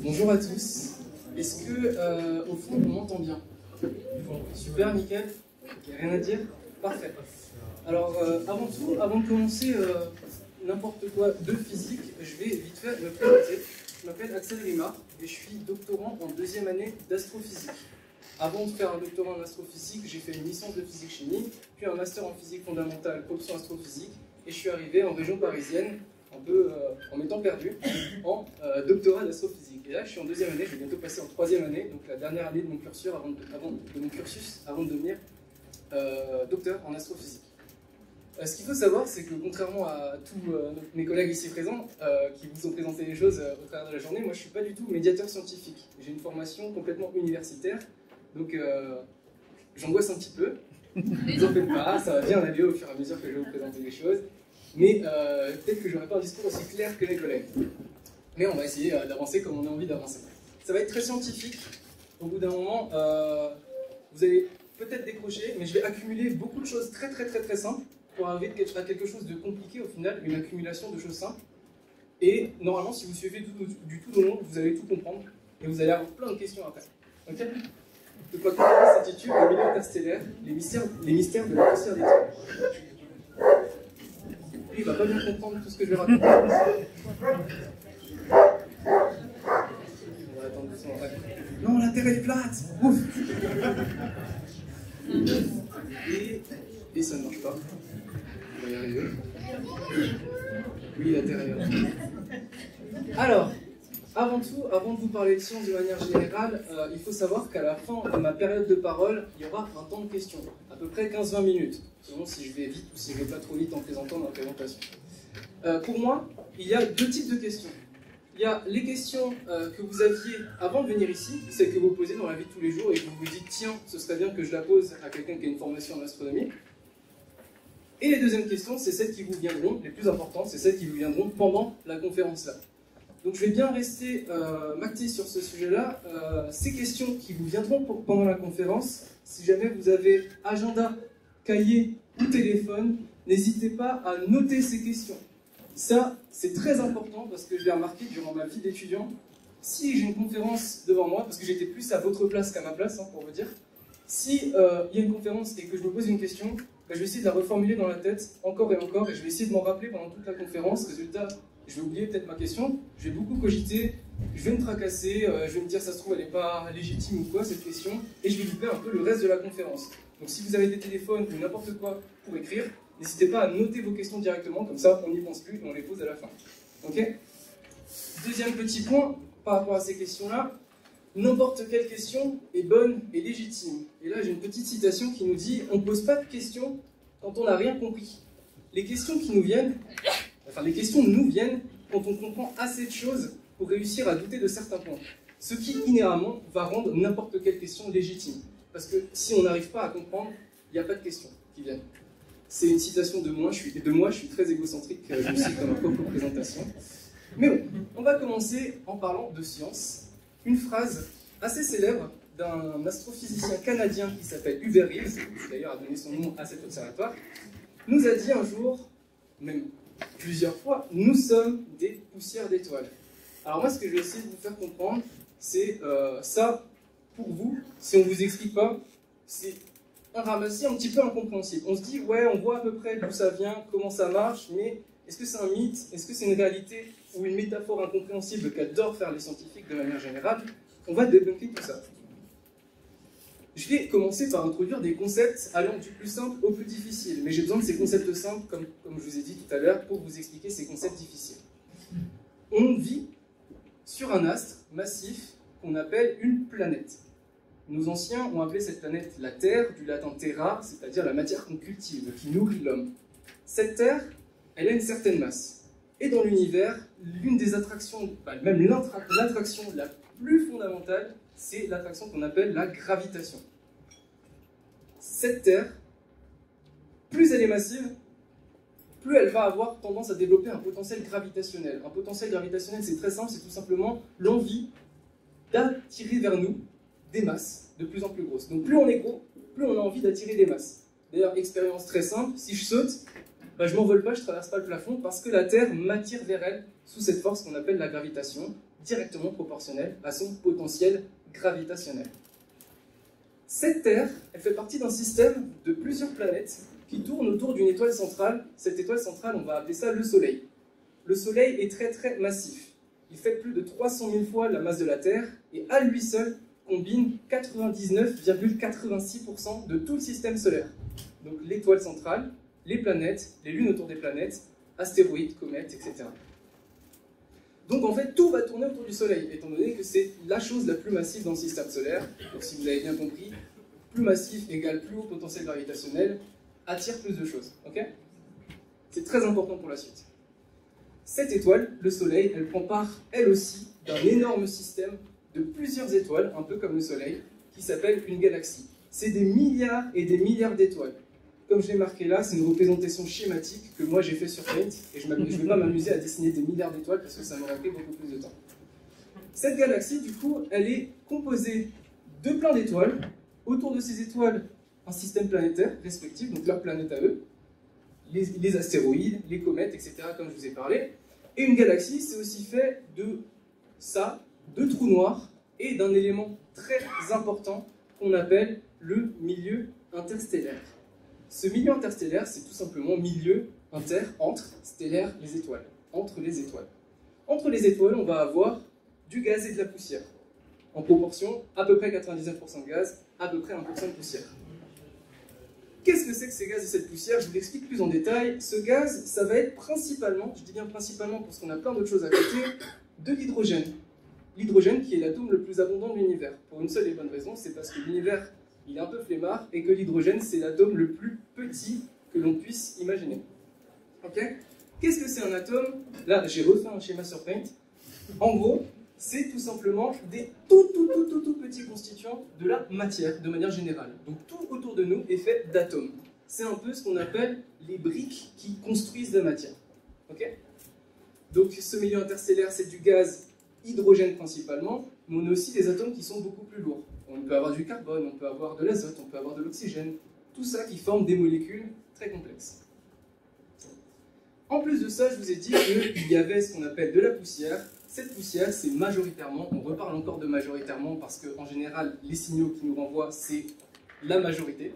Bonjour à tous. Est-ce que, au fond, on m'entend bien? Super, nickel. Okay, rien à dire? Parfait. Alors, avant tout, avant de commencer n'importe quoi de physique, je vais vite fait me présenter. Je m'appelle Axel Rimard et je suis doctorant en deuxième année d'astrophysique. Avant de faire un doctorat en astrophysique, j'ai fait une licence de physique-chimie, puis un master en physique fondamentale, option astrophysique, et je suis arrivé en région parisienne, un peu en m'étant perdu, en doctorat d'astrophysique. Et là, je suis en deuxième année, je vais bientôt passer en troisième année, donc la dernière année de mon cursus avant de devenir docteur en astrophysique. Ce qu'il faut savoir, c'est que contrairement à tous mes collègues ici présents, qui vous ont présenté les choses au travers de la journée, moi je ne suis pas du tout médiateur scientifique. J'ai une formation complètement universitaire, donc j'angoisse un petit peu. Ne vous en faites pas, ça va bien aller au fur et à mesure que je vais vous présenter les choses. Mais peut-être que je n'aurai pas un discours aussi clair que mes collègues. Mais on va essayer d'avancer comme on a envie d'avancer. Ça va être très scientifique. Au bout d'un moment, vous allez peut-être décrocher, mais je vais accumuler beaucoup de choses très simples pour arriver à quelque chose de compliqué au final, une accumulation de choses simples. Et normalement, si vous suivez du tout au long, vous allez tout comprendre et vous allez avoir plein de questions après. Ok ? De quoi s'intitule Le milieu interstellaire, les mystères de la poussière d'étoiles. Lui, il va pas bien comprendre tout ce que je vais raconter. On va attendre doucement. Non, la Terre elle est plate. Ouf. Et ça ne marche pas. On va y arriver. Oui, la Terre est plate. Alors, avant tout, avant de vous parler de science de manière générale, il faut savoir qu'à la fin de ma période de parole, il y aura un temps de questions, à peu près 15-20 minutes, selon si je vais vite ou si je ne vais pas trop vite en présentant ma présentation. Pour moi, il y a deux types de questions. Il y a les questions que vous aviez avant de venir ici, celles que vous posez dans la vie de tous les jours et que vous vous dites, tiens, ce serait bien que je la pose à quelqu'un qui a une formation en astronomie. Et les deuxièmes questions, c'est celles qui vous viendront, les plus importantes, c'est celles qui vous viendront pendant la conférence là. Donc je vais bien rester m'acter sur ce sujet-là. Ces questions qui vous viendront pendant la conférence, si jamais vous avez agenda, cahier ou téléphone, n'hésitez pas à noter ces questions. Ça, c'est très important parce que je l'ai remarqué durant ma vie d'étudiant. Si j'ai une conférence devant moi, parce que j'étais plus à votre place qu'à ma place, hein, pour vous dire, si il y a une conférence et que je me pose une question, je vais essayer de la reformuler dans la tête encore et encore, et je vais essayer de m'en rappeler pendant toute la conférence. Résultat, je vais oublier peut-être ma question, je vais beaucoup cogiter, je vais me tracasser, je vais me dire ça se trouve elle n'est pas légitime ou quoi cette question, et je vais louper un peu le reste de la conférence. Donc si vous avez des téléphones ou n'importe quoi pour écrire, n'hésitez pas à noter vos questions directement, comme ça on n'y pense plus et on les pose à la fin. Ok ? Deuxième petit point par rapport à ces questions-là, n'importe quelle question est bonne et légitime. Et là j'ai une petite citation qui nous dit « On ne pose pas de questions quand on n'a rien compris. Les questions qui nous viennent... » Enfin, les questions nous viennent quand on comprend assez de choses pour réussir à douter de certains points. Ce qui, inhéremment, va rendre n'importe quelle question légitime. Parce que si on n'arrive pas à comprendre, il n'y a pas de questions qui viennent. C'est une citation de moi, je suis très égocentrique, je me cite dans ma propre présentation. Mais bon, on va commencer en parlant de science. Une phrase assez célèbre d'un astrophysicien canadien qui s'appelle Hubert Reeves, qui d'ailleurs a donné son nom à cet observatoire, nous a dit un jour, même plusieurs fois, nous sommes des poussières d'étoiles. Alors moi, ce que je vais essayer de vous faire comprendre, c'est ça, pour vous, si on ne vous explique pas, c'est un ramassis un petit peu incompréhensible. On se dit, ouais, on voit à peu près d'où ça vient, comment ça marche, mais est-ce que c'est un mythe? Est-ce que c'est une réalité ou une métaphore incompréhensible qu'adorent faire les scientifiques de manière générale? On va débunker tout ça. Je vais commencer par introduire des concepts allant du plus simple au plus difficile. Mais j'ai besoin de ces concepts simples, comme je vous ai dit tout à l'heure, pour vous expliquer ces concepts difficiles. On vit sur un astre massif qu'on appelle une planète. Nos anciens ont appelé cette planète la Terre, du latin terra, c'est-à-dire la matière qu'on cultive, qui nourrit l'homme. Cette Terre, elle a une certaine masse. Et dans l'univers, l'une des attractions, même l'attraction la plus fondamentale, c'est l'attraction qu'on appelle la gravitation. Cette Terre, plus elle est massive, plus elle va avoir tendance à développer un potentiel gravitationnel. Un potentiel gravitationnel, c'est très simple, c'est tout simplement l'envie d'attirer vers nous des masses de plus en plus grosses. Donc plus on est gros, plus on a envie d'attirer des masses. D'ailleurs, expérience très simple, si je saute, je m'envole pas, je traverse pas le plafond, parce que la Terre m'attire vers elle sous cette force qu'on appelle la gravitation. directement proportionnelle à son potentiel gravitationnel. Cette Terre, elle fait partie d'un système de plusieurs planètes qui tournent autour d'une étoile centrale. Cette étoile centrale, on va appeler ça le Soleil. Le Soleil est très très massif. Il fait plus de 300 000 fois la masse de la Terre et à lui seul combine 99,86% de tout le système solaire. Donc l'étoile centrale, les planètes, les lunes autour des planètes, astéroïdes, comètes, etc. Donc en fait, tout va tourner autour du Soleil, étant donné que c'est la chose la plus massive dans le système solaire. Donc si vous avez bien compris, plus massif égale plus haut potentiel gravitationnel, attire plus de choses. Okay, c'est très important pour la suite. Cette étoile, le Soleil, elle prend part, elle aussi, d'un énorme système de plusieurs étoiles, un peu comme le Soleil, qui s'appelle une galaxie. C'est des milliards et des milliards d'étoiles. Comme je l'ai marqué là, c'est une représentation schématique que moi j'ai fait sur Paint, et je ne vais pas m'amuser à dessiner des milliards d'étoiles parce que ça m'aurait pris beaucoup plus de temps. Cette galaxie, du coup, elle est composée de plein d'étoiles. Autour de ces étoiles, un système planétaire respectif, donc leur planète à eux, les astéroïdes, les comètes, etc., comme je vous ai parlé. Et une galaxie, c'est aussi fait de ça, de trous noirs, et d'un élément très important qu'on appelle le milieu interstellaire. Ce milieu interstellaire, c'est tout simplement milieu inter, entre, stellaire, les étoiles, entre les étoiles. Entre les étoiles, on va avoir du gaz et de la poussière, en proportion à peu près 99% de gaz, à peu près 1% de poussière. Qu'est-ce que c'est que ces gaz et cette poussière? Je vous l'explique plus en détail. Ce gaz, ça va être principalement, je dis bien principalement parce qu'on a plein d'autres choses à côté, de l'hydrogène. L'hydrogène qui est l'atome le plus abondant de l'univers. Pour une seule et bonne raison, c'est parce que l'univers, il est un peu flemmard et que l'hydrogène, c'est l'atome le plus petit que l'on puisse imaginer. Ok? Qu'est-ce que c'est un atome? Là, j'ai refait un schéma sur Paint. En gros, c'est tout simplement des tout petits constituants de la matière, de manière générale. Donc tout autour de nous est fait d'atomes. C'est un peu ce qu'on appelle les briques qui construisent la matière. Ok? Donc ce milieu interstellaire, c'est du gaz, hydrogène principalement, mais on a aussi des atomes qui sont beaucoup plus lourds. On peut avoir du carbone, on peut avoir de l'azote, on peut avoir de l'oxygène, tout ça qui forme des molécules très complexes. En plus de ça, je vous ai dit qu'il y avait ce qu'on appelle de la poussière. Cette poussière, c'est majoritairement, on reparle encore de majoritairement parce qu'en général, les signaux qui nous renvoient, c'est la majorité.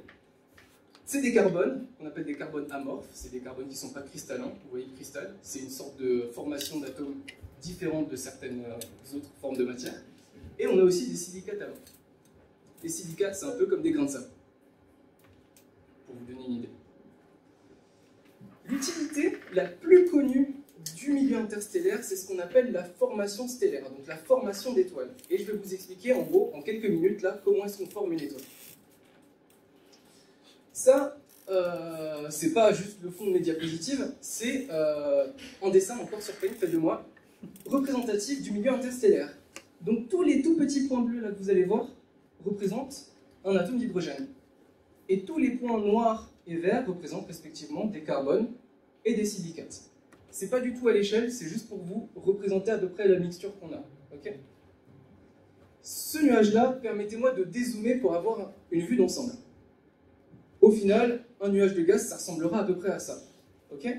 C'est des carbones, qu'on appelle des carbones amorphes, c'est des carbones qui ne sont pas cristallins, vous voyez le cristal, c'est une sorte de formation d'atomes différente de certaines autres formes de matière. Et on a aussi des silicates amorphes. Les silicates, c'est un peu comme des grains de sable, pour vous donner une idée. L'utilité la plus connue du milieu interstellaire, c'est ce qu'on appelle la formation stellaire, donc la formation d'étoiles. Et je vais vous expliquer en gros, en quelques minutes, là, comment est-ce qu'on forme une étoile. Ça, c'est pas juste le fond de mes diapositives, c'est un dessin encore sur Paint, fait de moi, représentatif du milieu interstellaire. Donc tous les tout petits points bleus là que vous allez voir représentent un atome d'hydrogène. Et tous les points noirs et verts représentent respectivement des carbones et des silicates. C'est pas du tout à l'échelle, c'est juste pour vous représenter à peu près la mixture qu'on a. Okay, ce nuage-là, permettez-moi de dézoomer pour avoir une vue d'ensemble. Au final, un nuage de gaz, ça ressemblera à peu près à ça. Okay,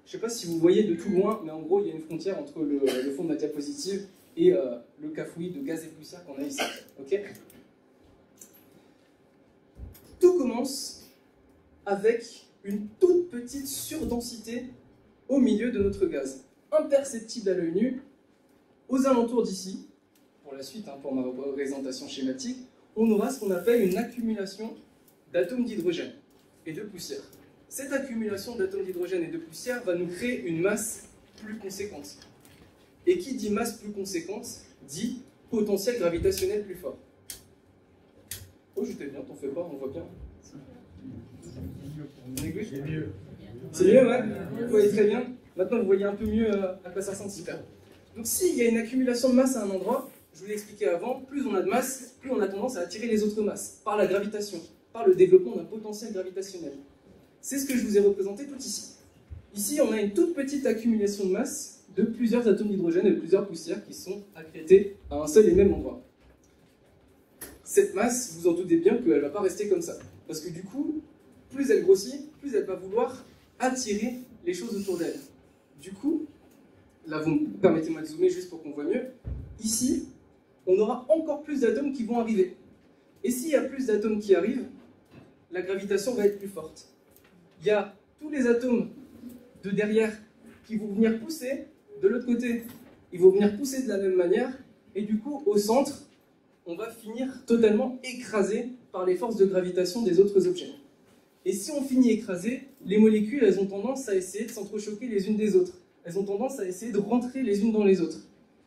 je ne sais pas si vous voyez de tout loin, mais en gros, il y a une frontière entre le fond de ma diapositive et le cafouillis de gaz et poussière qu'on a ici. Okay, tout commence avec une toute petite surdensité au milieu de notre gaz, imperceptible à l'œil nu. Aux alentours d'ici, pour la suite, pour ma représentation schématique, on aura ce qu'on appelle une accumulation d'atomes d'hydrogène et de poussière. Cette accumulation d'atomes d'hydrogène et de poussière va nous créer une masse plus conséquente. Et qui dit masse plus conséquente, dit potentiel gravitationnel plus fort. Oh, j'étais bien, t'en fais pas, on voit bien. C'est mieux. C'est mieux, ouais. Vous voyez très bien. Maintenant, vous voyez un peu mieux à quoi ça ressemble, super. Donc, s'il y a une accumulation de masse à un endroit, je vous l'ai expliqué avant, plus on a de masse, plus on a tendance à attirer les autres masses, par la gravitation, par le développement d'un potentiel gravitationnel. C'est ce que je vous ai représenté tout ici. Ici, on a une toute petite accumulation de masse de plusieurs atomes d'hydrogène et de plusieurs poussières qui sont accrétées à un seul et même endroit. Cette masse, vous en doutez bien qu'elle ne va pas rester comme ça. Parce que du coup, plus elle grossit, plus elle va vouloir attirer les choses autour d'elle. Du coup, là, permettez-moi de zoomer juste pour qu'on voit mieux, ici, on aura encore plus d'atomes qui vont arriver. Et s'il y a plus d'atomes qui arrivent, la gravitation va être plus forte. Il y a tous les atomes de derrière qui vont venir pousser de l'autre côté. Ils vont venir pousser de la même manière, et du coup, au centre, on va finir totalement écrasé par les forces de gravitation des autres objets. Et si on finit écrasé, les molécules, elles ont tendance à essayer de s'entrechoquer les unes des autres. Elles ont tendance à essayer de rentrer les unes dans les autres.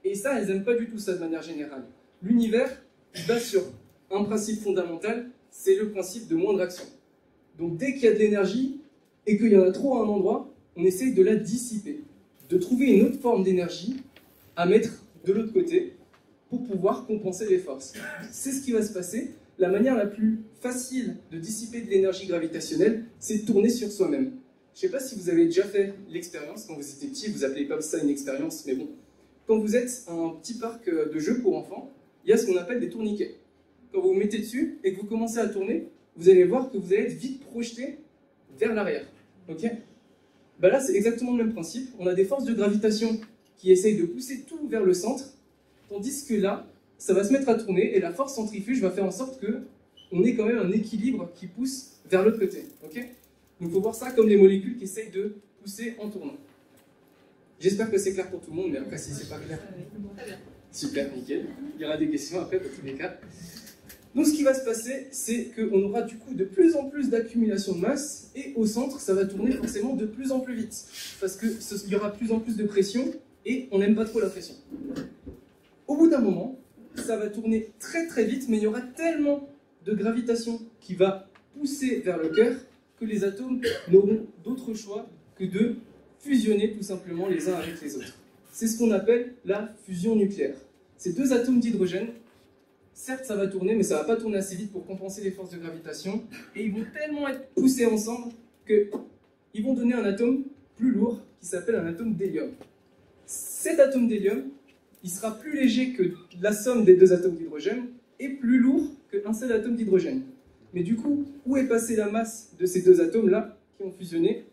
Et ça, elles n'aiment pas du tout ça de manière générale. L'univers se base sur un principe fondamental, c'est le principe de moindre action. Donc dès qu'il y a de l'énergie, et qu'il y en a trop à un endroit, on essaye de la dissiper, de trouver une autre forme d'énergie à mettre de l'autre côté pour pouvoir compenser les forces. C'est ce qui va se passer. La manière la plus facile de dissiper de l'énergie gravitationnelle, c'est de tourner sur soi-même. Je ne sais pas si vous avez déjà fait l'expérience, quand vous étiez petit, vous appelez pas ça une expérience, mais bon. Quand vous êtes à un petit parc de jeux pour enfants, il y a ce qu'on appelle des tourniquets. Quand vous vous mettez dessus et que vous commencez à tourner, vous allez voir que vous allez être vite projeté vers l'arrière. Ok ? Ben là, c'est exactement le même principe. On a des forces de gravitation qui essayent de pousser tout vers le centre, tandis que là, ça va se mettre à tourner et la force centrifuge va faire en sorte qu'on ait quand même un équilibre qui pousse vers l'autre côté. Ok ? Donc il faut voir ça comme les molécules qui essayent de pousser en tournant. J'espère que c'est clair pour tout le monde, mais après si c'est pas clair, super, nickel. Il y aura des questions après dans tous les cas. Donc ce qui va se passer, c'est qu'on aura du coup de plus en plus d'accumulation de masse, et au centre, ça va tourner forcément de plus en plus vite, parce qu'il y aura de plus en plus de pression, et on n'aime pas trop la pression. Au bout d'un moment, ça va tourner très très vite, mais il y aura tellement de gravitation qui va pousser vers le cœur que les atomes n'auront d'autre choix que de fusionner tout simplement les uns avec les autres. C'est ce qu'on appelle la fusion nucléaire. Ces deux atomes d'hydrogène, certes ça va tourner, mais ça ne va pas tourner assez vite pour compenser les forces de gravitation, et ils vont tellement être poussés ensemble qu'ils vont donner un atome plus lourd qui s'appelle un atome d'hélium. Cet atome d'hélium, il sera plus léger que la somme des deux atomes d'hydrogène et plus lourd qu'un seul atome d'hydrogène. Mais du coup, où est passée la masse de ces deux atomes-là qui ont fusionné?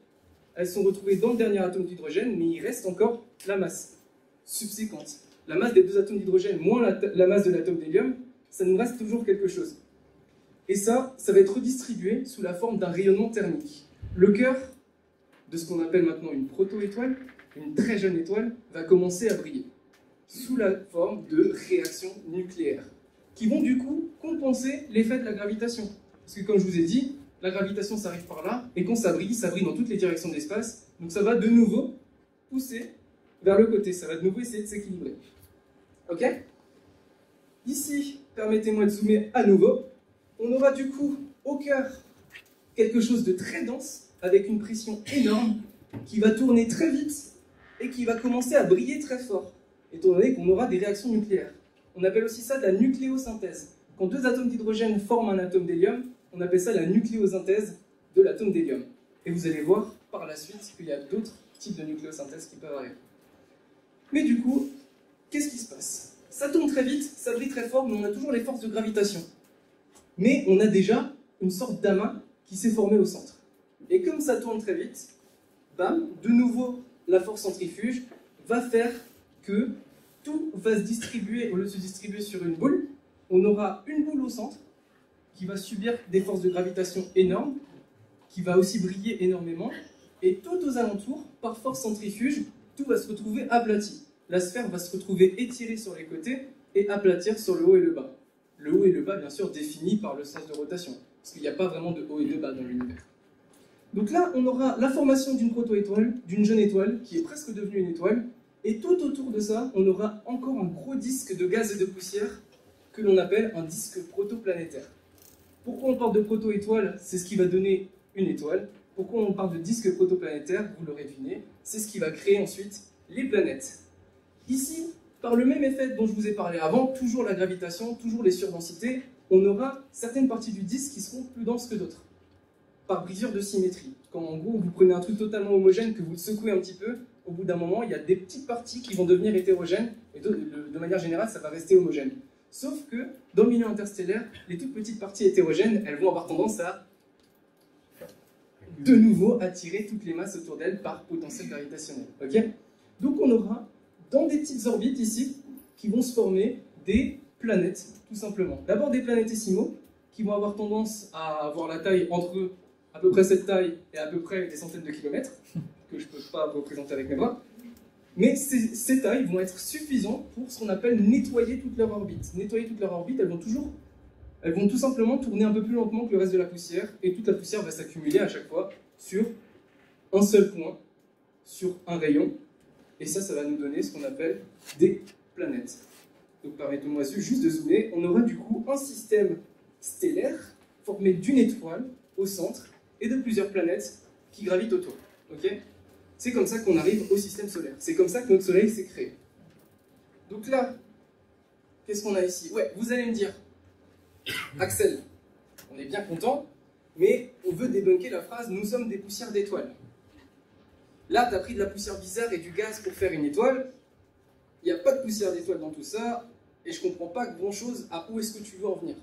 Elles sont retrouvées dans le dernier atome d'hydrogène, mais il reste encore la masse subséquente. La masse des deux atomes d'hydrogène moins la masse de l'atome d'hélium, ça nous reste toujours quelque chose. Et ça va être redistribué sous la forme d'un rayonnement thermique. Le cœur de ce qu'on appelle maintenant une proto-étoile, une très jeune étoile, va commencer à briller sous la forme de réactions nucléaires, qui vont du coup compenser l'effet de la gravitation. Parce que comme je vous ai dit, la gravitation ça arrive par là, et quand ça brille dans toutes les directions de l'espace, donc ça va de nouveau pousser vers le côté, ça va de nouveau essayer de s'équilibrer. Ok ? Ici, permettez-moi de zoomer à nouveau, on aura du coup au cœur quelque chose de très dense, avec une pression énorme, qui va tourner très vite, et qui va commencer à briller très fort, étant donné qu'on aura des réactions nucléaires. On appelle aussi ça de la nucléosynthèse. Quand deux atomes d'hydrogène forment un atome d'hélium, on appelle ça la nucléosynthèse de l'atome d'hélium. Et vous allez voir par la suite qu'il y a d'autres types de nucléosynthèse qui peuvent arriver. Mais du coup, qu'est-ce qui se passe? Ça tourne très vite, ça brille très fort, mais on a toujours les forces de gravitation. Mais on a déjà une sorte d'amas qui s'est formé au centre. Et comme ça tourne très vite, bam, de nouveau, la force centrifuge va faire que tout va se distribuer, au lieu de se distribuer sur une boule, on aura une boule au centre qui va subir des forces de gravitation énormes, qui va aussi briller énormément, et tout aux alentours, par force centrifuge, tout va se retrouver aplati. La sphère va se retrouver étirée sur les côtés et aplatir sur le haut et le bas. Le haut et le bas, bien sûr, définis par le sens de rotation, parce qu'il n'y a pas vraiment de haut et de bas dans l'univers. Donc là, on aura la formation d'une proto-étoile, d'une jeune étoile, qui est presque devenue une étoile, et tout autour de ça, on aura encore un gros disque de gaz et de poussière que l'on appelle un disque protoplanétaire. Pourquoi on parle de proto-étoile? C'est ce qui va donner une étoile. Pourquoi on parle de disque protoplanétaire? Vous l'aurez deviné, c'est ce qui va créer ensuite les planètes. Ici, par le même effet dont je vous ai parlé avant, toujours la gravitation, toujours les surdensités, on aura certaines parties du disque qui seront plus denses que d'autres, par brisure de symétrie. Quand en gros vous prenez un truc totalement homogène, que vous le secouez un petit peu, au bout d'un moment, il y a des petites parties qui vont devenir hétérogènes, et de manière générale, ça va rester homogène. Sauf que, dans le milieu interstellaire, les toutes petites parties hétérogènes, elles vont avoir tendance à, de nouveau, attirer toutes les masses autour d'elles par potentiel gravitationnel. Okay? Donc on aura, dans des petites orbites ici, qui vont se former des planètes, tout simplement. D'abord des planétésimaux, qui vont avoir tendance à avoir la taille entre à peu près cette taille et à peu près des centaines de kilomètres, que je ne peux pas représenter avec mes bras. Mais ces tailles vont être suffisantes pour ce qu'on appelle nettoyer toute leur orbite. Nettoyer toute leur orbite, elles vont tout simplement tourner un peu plus lentement que le reste de la poussière, et toute la poussière va s'accumuler à chaque fois sur un seul point, sur un rayon, et ça va nous donner ce qu'on appelle des planètes. Donc permettez-moi juste de zoomer, on aura du coup un système stellaire formé d'une étoile au centre et de plusieurs planètes qui gravitent autour. Okay, c'est comme ça qu'on arrive au système solaire. C'est comme ça que notre Soleil s'est créé. Donc là, qu'est-ce qu'on a ici? Ouais, vous allez me dire, Axel, on est bien content, mais on veut débunker la phrase « nous sommes des poussières d'étoiles ». Là, tu as pris de la poussière bizarre et du gaz pour faire une étoile. Il n'y a pas de poussière d'étoile dans tout ça, et je ne comprends pas grand-chose à où est-ce que tu veux en venir.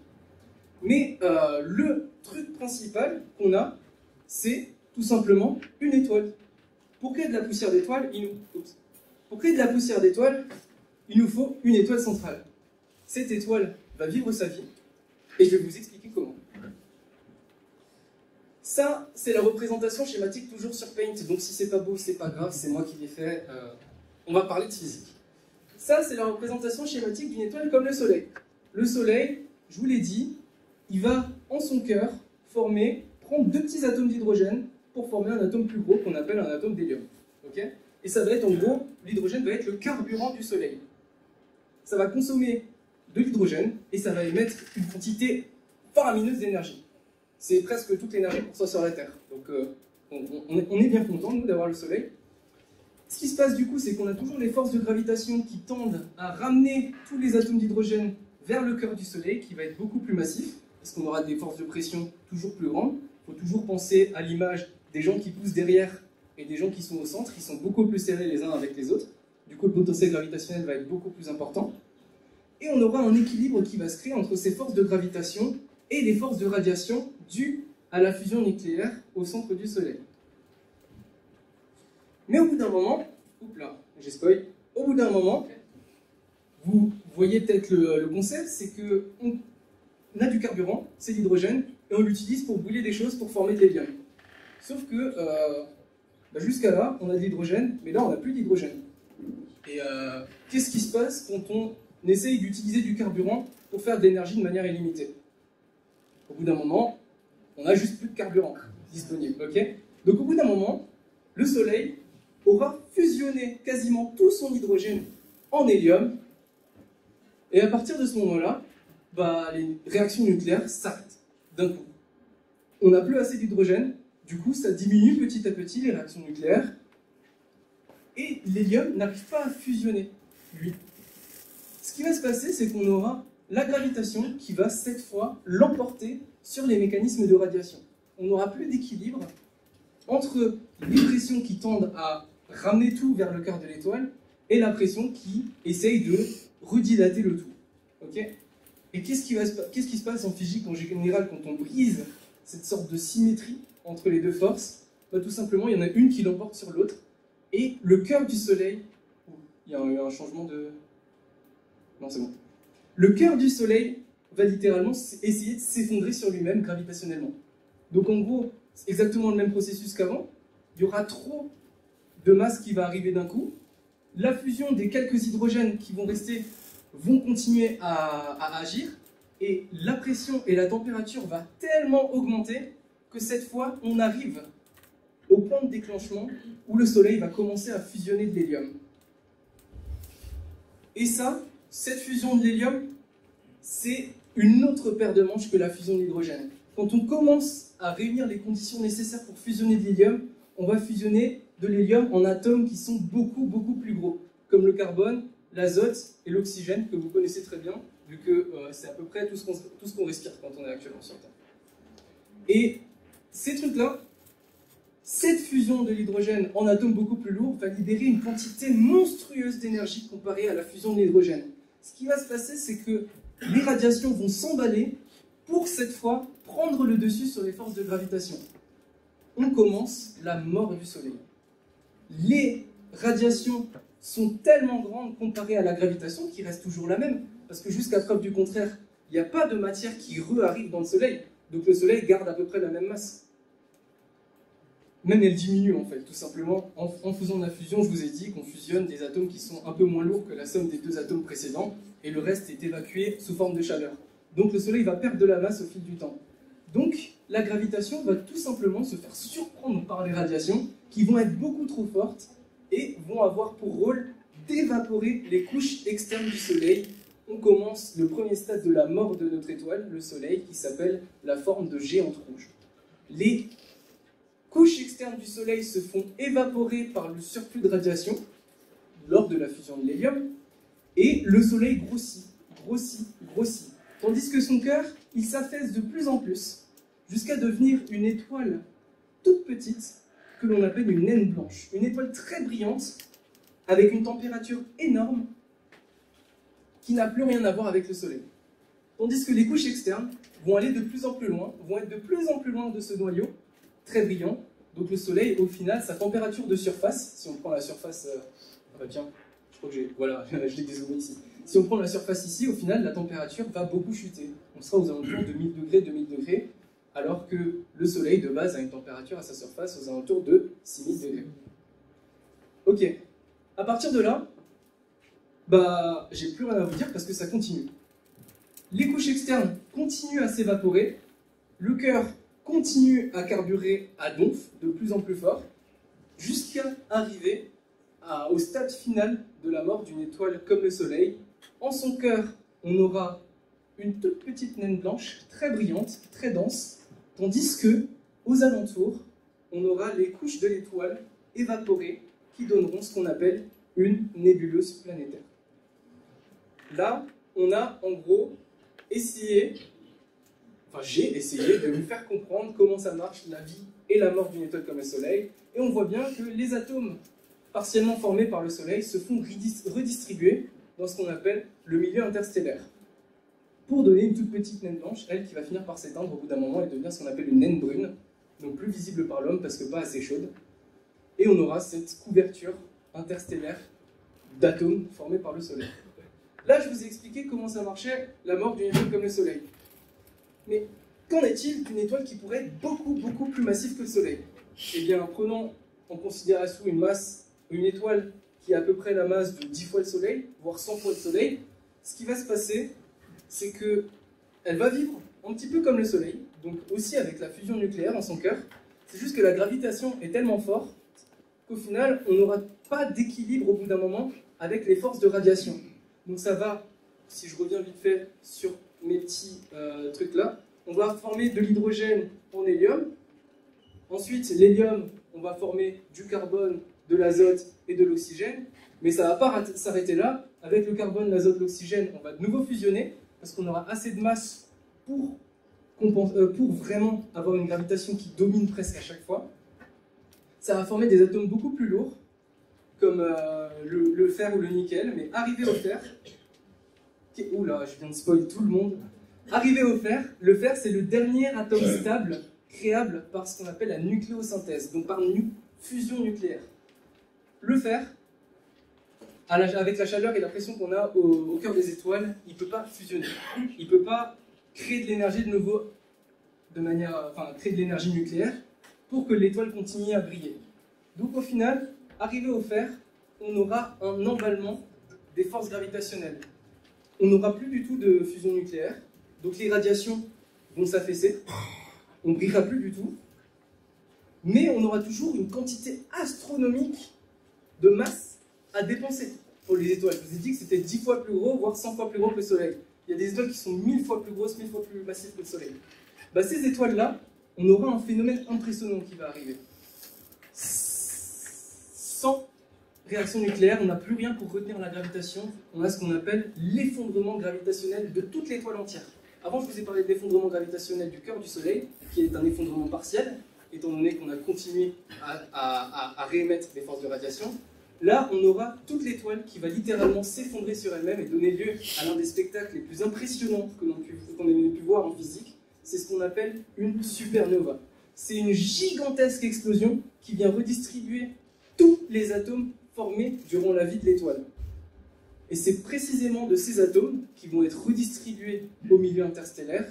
Mais le truc principal qu'on a, c'est tout simplement une étoile. Pour créer de la poussière d'étoile, il nous faut une étoile centrale. Cette étoile va vivre sa vie, et je vais vous expliquer comment. Ça, c'est la représentation schématique toujours sur Paint, donc si c'est pas beau, c'est pas grave, c'est moi qui l'ai fait. On va parler de physique. Ça, c'est la représentation schématique d'une étoile comme le Soleil. Le Soleil, je vous l'ai dit, il va, en son cœur, prendre deux petits atomes d'hydrogène pour former un atome plus gros qu'on appelle un atome d'hélium. Okay, et ça va être, en gros, l'hydrogène va être le carburant du Soleil. Ça va consommer de l'hydrogène et ça va émettre une quantité faramineuse d'énergie. C'est presque toute l'énergie qu'on soit sur la Terre. Donc on est bien content, nous, d'avoir le Soleil. Ce qui se passe du coup, c'est qu'on a toujours les forces de gravitation qui tendent à ramener tous les atomes d'hydrogène vers le cœur du Soleil, qui va être beaucoup plus massif, parce qu'on aura des forces de pression toujours plus grandes. Il faut toujours penser à l'image des gens qui poussent derrière et des gens qui sont au centre, qui sont beaucoup plus serrés les uns avec les autres. Du coup, le potentiel gravitationnel va être beaucoup plus important. Et on aura un équilibre qui va se créer entre ces forces de gravitation et les forces de radiation dues à la fusion nucléaire au centre du Soleil. Mais au bout d'un moment, oups là, j'ai spoil, au bout d'un moment, vous voyez peut-être le concept, c'est qu'on a du carburant, c'est l'hydrogène, et on l'utilise pour brûler des choses pour former de l'hélium. Sauf que jusqu'à là, on a de l'hydrogène, mais là on n'a plus d'hydrogène. Et qu'est-ce qui se passe quand on essaye d'utiliser du carburant pour faire de l'énergie de manière illimitée? Au bout d'un moment, on n'a juste plus de carburant disponible. Okay, donc au bout d'un moment, le Soleil aura fusionné quasiment tout son hydrogène en hélium, et à partir de ce moment-là, les réactions nucléaires s'arrêtent d'un coup. On n'a plus assez d'hydrogène, du coup ça diminue petit à petit les réactions nucléaires, et l'hélium n'arrive pas à fusionner, lui. Ce qui va se passer, c'est qu'on aura la gravitation qui va cette fois l'emporter sur les mécanismes de radiation. On n'aura plus d'équilibre entre les pressions qui tendent à ramener tout vers le cœur de l'étoile et la pression qui essaye de redilater le tout. Okay, et qu'est-ce qui se passe en physique en général quand on brise cette sorte de symétrie entre les deux forces? Tout simplement, il y en a une qui l'emporte sur l'autre, et le cœur du Soleil... Il y a eu un changement de... Non, c'est bon. Le cœur du Soleil va littéralement essayer de s'effondrer sur lui-même gravitationnellement. Donc en gros, c'est exactement le même processus qu'avant. Il y aura trop de masse qui va arriver d'un coup. La fusion des quelques hydrogènes qui vont rester vont continuer à agir. Et la pression et la température va tellement augmenter que cette fois, on arrive au point de déclenchement où le Soleil va commencer à fusionner de l'hélium. Et ça, cette fusion de l'hélium, c'est une autre paire de manches que la fusion de l'hydrogène. Quand on commence à réunir les conditions nécessaires pour fusionner de l'hélium, on va fusionner de l'hélium en atomes qui sont beaucoup, beaucoup plus gros, comme le carbone, l'azote et l'oxygène, que vous connaissez très bien, vu que c'est à peu près tout ce qu'on respire quand on est actuellement sur Terre. Et ces trucs-là, cette fusion de l'hydrogène en atomes beaucoup plus lourds va libérer une quantité monstrueuse d'énergie comparée à la fusion de l'hydrogène. Ce qui va se passer, c'est que les radiations vont s'emballer pour cette fois prendre le dessus sur les forces de gravitation. On commence la mort du Soleil. Les radiations sont tellement grandes comparées à la gravitation qui reste toujours la même, parce que jusqu'à preuve du contraire, il n'y a pas de matière qui re-arrive dans le Soleil, donc le Soleil garde à peu près la même masse. Même elle diminue en fait, tout simplement. En faisant de la fusion, je vous ai dit qu'on fusionne des atomes qui sont un peu moins lourds que la somme des deux atomes précédents, et le reste est évacué sous forme de chaleur. Donc le Soleil va perdre de la masse au fil du temps. Donc la gravitation va tout simplement se faire surprendre par les radiations qui vont être beaucoup trop fortes et vont avoir pour rôle d'évaporer les couches externes du Soleil. On commence le premier stade de la mort de notre étoile, le Soleil, qui s'appelle la forme de géante rouge. Les couches externes du Soleil se font évaporer par le surplus de radiation lors de la fusion de l'hélium, et le Soleil grossit, grossit, grossit. Tandis que son cœur, il s'affaisse de plus en plus, jusqu'à devenir une étoile toute petite, que l'on appelle une naine blanche. Une étoile très brillante, avec une température énorme, qui n'a plus rien à voir avec le Soleil. Tandis que les couches externes vont aller de plus en plus loin, vont être de plus en plus loin de ce noyau, très brillant. Donc le Soleil, au final, sa température de surface, si on prend la surface... tiens, je crois que j'ai... Voilà, je l'ai dézoomé ici. Si on prend la surface ici, au final, la température va beaucoup chuter. On sera aux alentours de 1000 degrés, 2000 degrés, alors que le Soleil, de base, a une température à sa surface aux alentours de 6000 degrés. Ok. À partir de là, j'ai plus rien à vous dire parce que ça continue. Les couches externes continuent à s'évaporer, le cœur continue à carburer à donf, de plus en plus fort, jusqu'à arriver au stade final de la mort d'une étoile comme le Soleil. En son cœur, on aura une toute petite naine blanche, très brillante, très dense, tandis que, aux alentours, on aura les couches de l'étoile évaporées qui donneront ce qu'on appelle une nébuleuse planétaire. Là, on a en gros essayé, j'ai essayé de vous faire comprendre comment ça marche la vie et la mort d'une étoile comme le Soleil, et on voit bien que les atomes partiellement formés par le Soleil se font redistribuer dans ce qu'on appelle le milieu interstellaire, pour donner une toute petite naine blanche, elle qui va finir par s'éteindre au bout d'un moment et devenir ce qu'on appelle une naine brune, donc plus visible par l'homme parce que pas assez chaude, et on aura cette couverture interstellaire d'atomes formés par le Soleil. Là, je vous ai expliqué comment ça marchait, la mort d'une étoile comme le Soleil. Mais qu'en est-il d'une étoile qui pourrait être beaucoup, beaucoup plus massive que le Soleil? Eh bien, prenons en considération une étoile qui a à peu près la masse de 10 fois le Soleil, voire 100 fois le Soleil. Ce qui va se passer, c'est qu'elle va vivre un petit peu comme le Soleil, donc aussi avec la fusion nucléaire dans son cœur. C'est juste que la gravitation est tellement forte qu'au final, on n'aura pas d'équilibre au bout d'un moment avec les forces de radiation. Donc ça va, si je reviens vite fait sur mes petits trucs là, on va former de l'hydrogène en hélium. Ensuite, l'hélium, on va former du carbone, de l'azote et de l'oxygène. Mais ça ne va pas s'arrêter là. Avec le carbone, l'azote, l'oxygène, on va de nouveau fusionner parce qu'on aura assez de masse pour vraiment avoir une gravitation qui domine presque à chaque fois. Ça va former des atomes beaucoup plus lourds, comme le fer ou le nickel, mais arrivé au fer, oula, je viens de spoil tout le monde. Arrivé au fer, le fer c'est le dernier atome stable créable par ce qu'on appelle la nucléosynthèse, donc par fusion nucléaire. Le fer, avec la chaleur et la pression qu'on a au cœur des étoiles, il ne peut pas fusionner. Il ne peut pas créer de l'énergie de nouveau, créer de l'énergie nucléaire pour que l'étoile continue à briller. Donc au final, arrivé au fer, on aura un emballement des forces gravitationnelles. On n'aura plus du tout de fusion nucléaire, donc les radiations vont s'affaisser, on ne brillera plus du tout, mais on aura toujours une quantité astronomique de masse à dépenser pour les étoiles. Je vous ai dit que c'était 10 fois plus gros, voire 100 fois plus gros que le Soleil. Il y a des étoiles qui sont 1000 fois plus grosses, 1000 fois plus massives que le Soleil. Ces étoiles-là, on aura un phénomène impressionnant qui va arriver. Sans réaction nucléaire, on n'a plus rien pour retenir la gravitation. On a ce qu'on appelle l'effondrement gravitationnel de toute l'étoile entière. Avant, je vous ai parlé de l'effondrement gravitationnel du cœur du Soleil, qui est un effondrement partiel, étant donné qu'on a continué à réémettre des forces de radiation. Là, on aura toute l'étoile qui va littéralement s'effondrer sur elle-même et donner lieu à l'un des spectacles les plus impressionnants qu'on ait pu voir en physique. C'est ce qu'on appelle une supernova. C'est une gigantesque explosion qui vient redistribuer tous les atomes formés durant la vie de l'étoile. Et c'est précisément de ces atomes qui vont être redistribués au milieu interstellaire,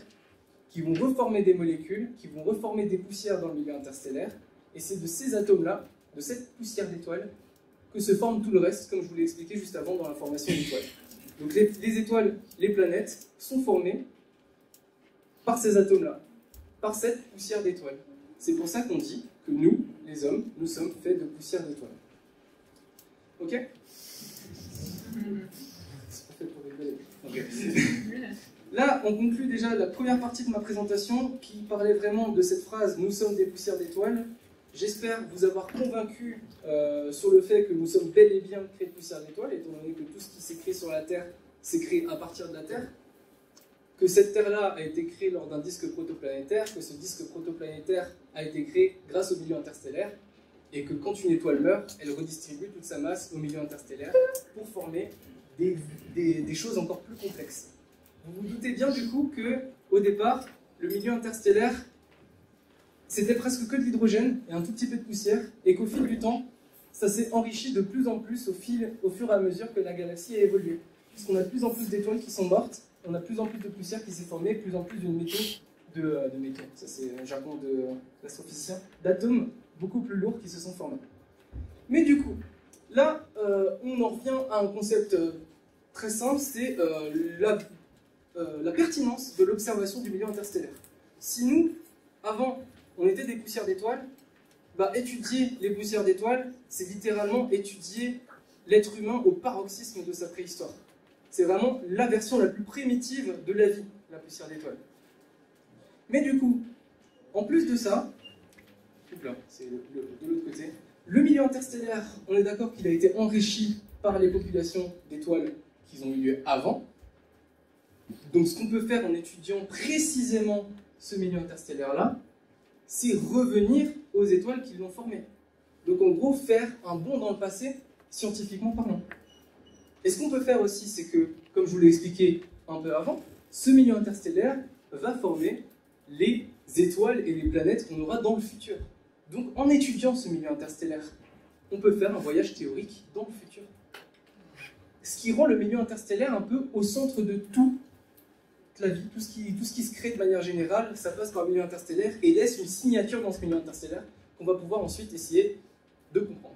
qui vont reformer des molécules, qui vont reformer des poussières dans le milieu interstellaire. Et c'est de ces atomes-là, de cette poussière d'étoile, que se forme tout le reste, comme je vous l'ai expliqué juste avant dans la formation d'étoiles. Donc les étoiles, les planètes, sont formées par ces atomes-là, par cette poussière d'étoile. C'est pour ça qu'on dit que nous, les hommes, nous sommes faits de poussière d'étoile. Ok? C'est pas fait pour rigoler. Ok. Là, on conclut déjà la première partie de ma présentation qui parlait vraiment de cette phrase « Nous sommes des poussières d'étoiles ». J'espère vous avoir convaincu sur le fait que nous sommes bel et bien créés de poussière d'étoiles, étant donné que tout ce qui s'est créé sur la Terre s'est créé à partir de la Terre, que cette Terre-là a été créée lors d'un disque protoplanétaire, que ce disque protoplanétaire a été créé grâce au milieu interstellaire, et que quand une étoile meurt, elle redistribue toute sa masse au milieu interstellaire pour former des choses encore plus complexes. Vous vous doutez bien du coup que, au départ, le milieu interstellaire, c'était presque que de l'hydrogène et un tout petit peu de poussière, et qu'au fil du temps, ça s'est enrichi de plus en plus au fur et à mesure que la galaxie a évolué. Puisqu'on a de plus en plus d'étoiles qui sont mortes, on a de plus en plus de poussière qui s'est formée, de plus en plus de métaux, ça c'est un jargon d'astrophysicien, d'atomes beaucoup plus lourds qui se sont formés. Mais du coup, là, on en revient à un concept très simple, c'est la pertinence de l'observation du milieu interstellaire. Si nous, avant, on était des poussières d'étoiles, bah, étudier les poussières d'étoiles, c'est littéralement étudier l'être humain au paroxysme de sa préhistoire. C'est vraiment la version la plus primitive de la vie, la poussière d'étoiles. Mais du coup, en plus de ça, c'est de l'autre côté, le milieu interstellaire, on est d'accord qu'il a été enrichi par les populations d'étoiles qui ont eu lieu avant. Donc ce qu'on peut faire en étudiant précisément ce milieu interstellaire-là, c'est revenir aux étoiles qui l'ont formé. Donc en gros, faire un bond dans le passé, scientifiquement parlant. Et ce qu'on peut faire aussi, c'est que, comme je vous l'ai expliqué un peu avant, ce milieu interstellaire va former les étoiles et les planètes qu'on aura dans le futur. Donc en étudiant ce milieu interstellaire, on peut faire un voyage théorique dans le futur. Ce qui rend le milieu interstellaire un peu au centre de toute la vie, tout ce qui se crée de manière générale, ça passe par le milieu interstellaire et laisse une signature dans ce milieu interstellaire qu'on va pouvoir ensuite essayer de comprendre.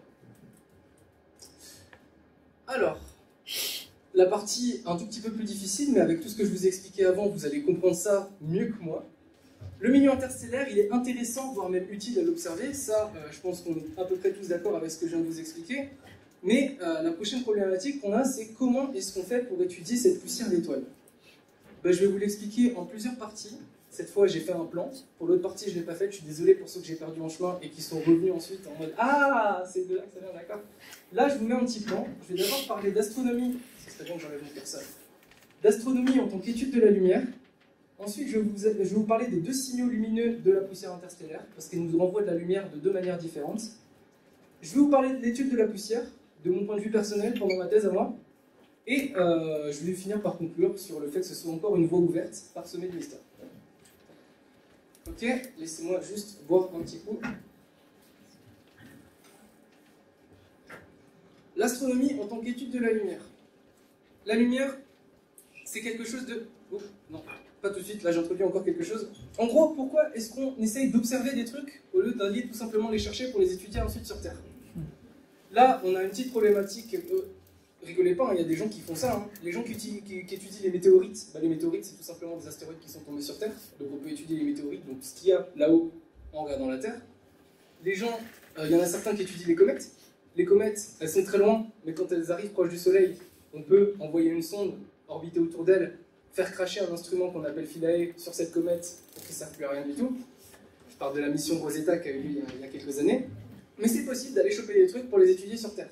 Alors, la partie un tout petit peu plus difficile, mais avec tout ce que je vous ai expliqué avant, vous allez comprendre ça mieux que moi. Le milieu interstellaire, il est intéressant, voire même utile à l'observer. Ça, je pense qu'on est à peu près tous d'accord avec ce que je viens de vous expliquer. Mais la prochaine problématique qu'on a, c'est comment est-ce qu'on fait pour étudier cette poussière d'étoiles. Je vais vous l'expliquer en plusieurs parties. Cette fois, j'ai fait un plan. Pour l'autre partie, je ne l'ai pas fait. Je suis désolé pour ceux que j'ai perdus en chemin et qui sont revenus ensuite en mode « Ah, c'est de là que ça vient, d'accord ». Là, je vous mets un petit plan. Je vais d'abord parler d'astronomie. Ce serait bon que j'enlève mon curseur. D'astronomie en tant qu'étude de la lumière. Ensuite, je vais vous parler des deux signaux lumineux de la poussière interstellaire, parce qu'elle nous renvoie de la lumière de deux manières différentes. Je vais vous parler de l'étude de la poussière, de mon point de vue personnel pendant ma thèse à moi. Et je vais finir par conclure sur le fait que ce soit encore une voie ouverte parsemée de mystères. Ok, laissez-moi juste boire un petit coup. L'astronomie en tant qu'étude de la lumière. La lumière, c'est quelque chose de... Oh, non, pas tout de suite, là j'introduis encore quelque chose. En gros, pourquoi est-ce qu'on essaye d'observer des trucs au lieu d'aller tout simplement les chercher pour les étudier ensuite sur Terre? Là, on a une petite problématique... rigolez pas, il y a des gens qui font ça. Hein. Les gens qui étudient les météorites, les météorites, c'est tout simplement des astéroïdes qui sont tombés sur Terre. Donc on peut étudier les météorites, donc ce qu'il y a là-haut en regardant la Terre. Les gens, il y en a certains qui étudient les comètes. Les comètes, elles sont très loin, mais quand elles arrivent proche du Soleil, on peut envoyer une sonde, orbiter autour d'elle, faire cracher un instrument qu'on appelle Philae sur cette comète pour qu'il ne serve plus à rien du tout. Je parle de la mission Rosetta qui a eu lieu il y a quelques années. Mais c'est possible d'aller choper des trucs pour les étudier sur Terre.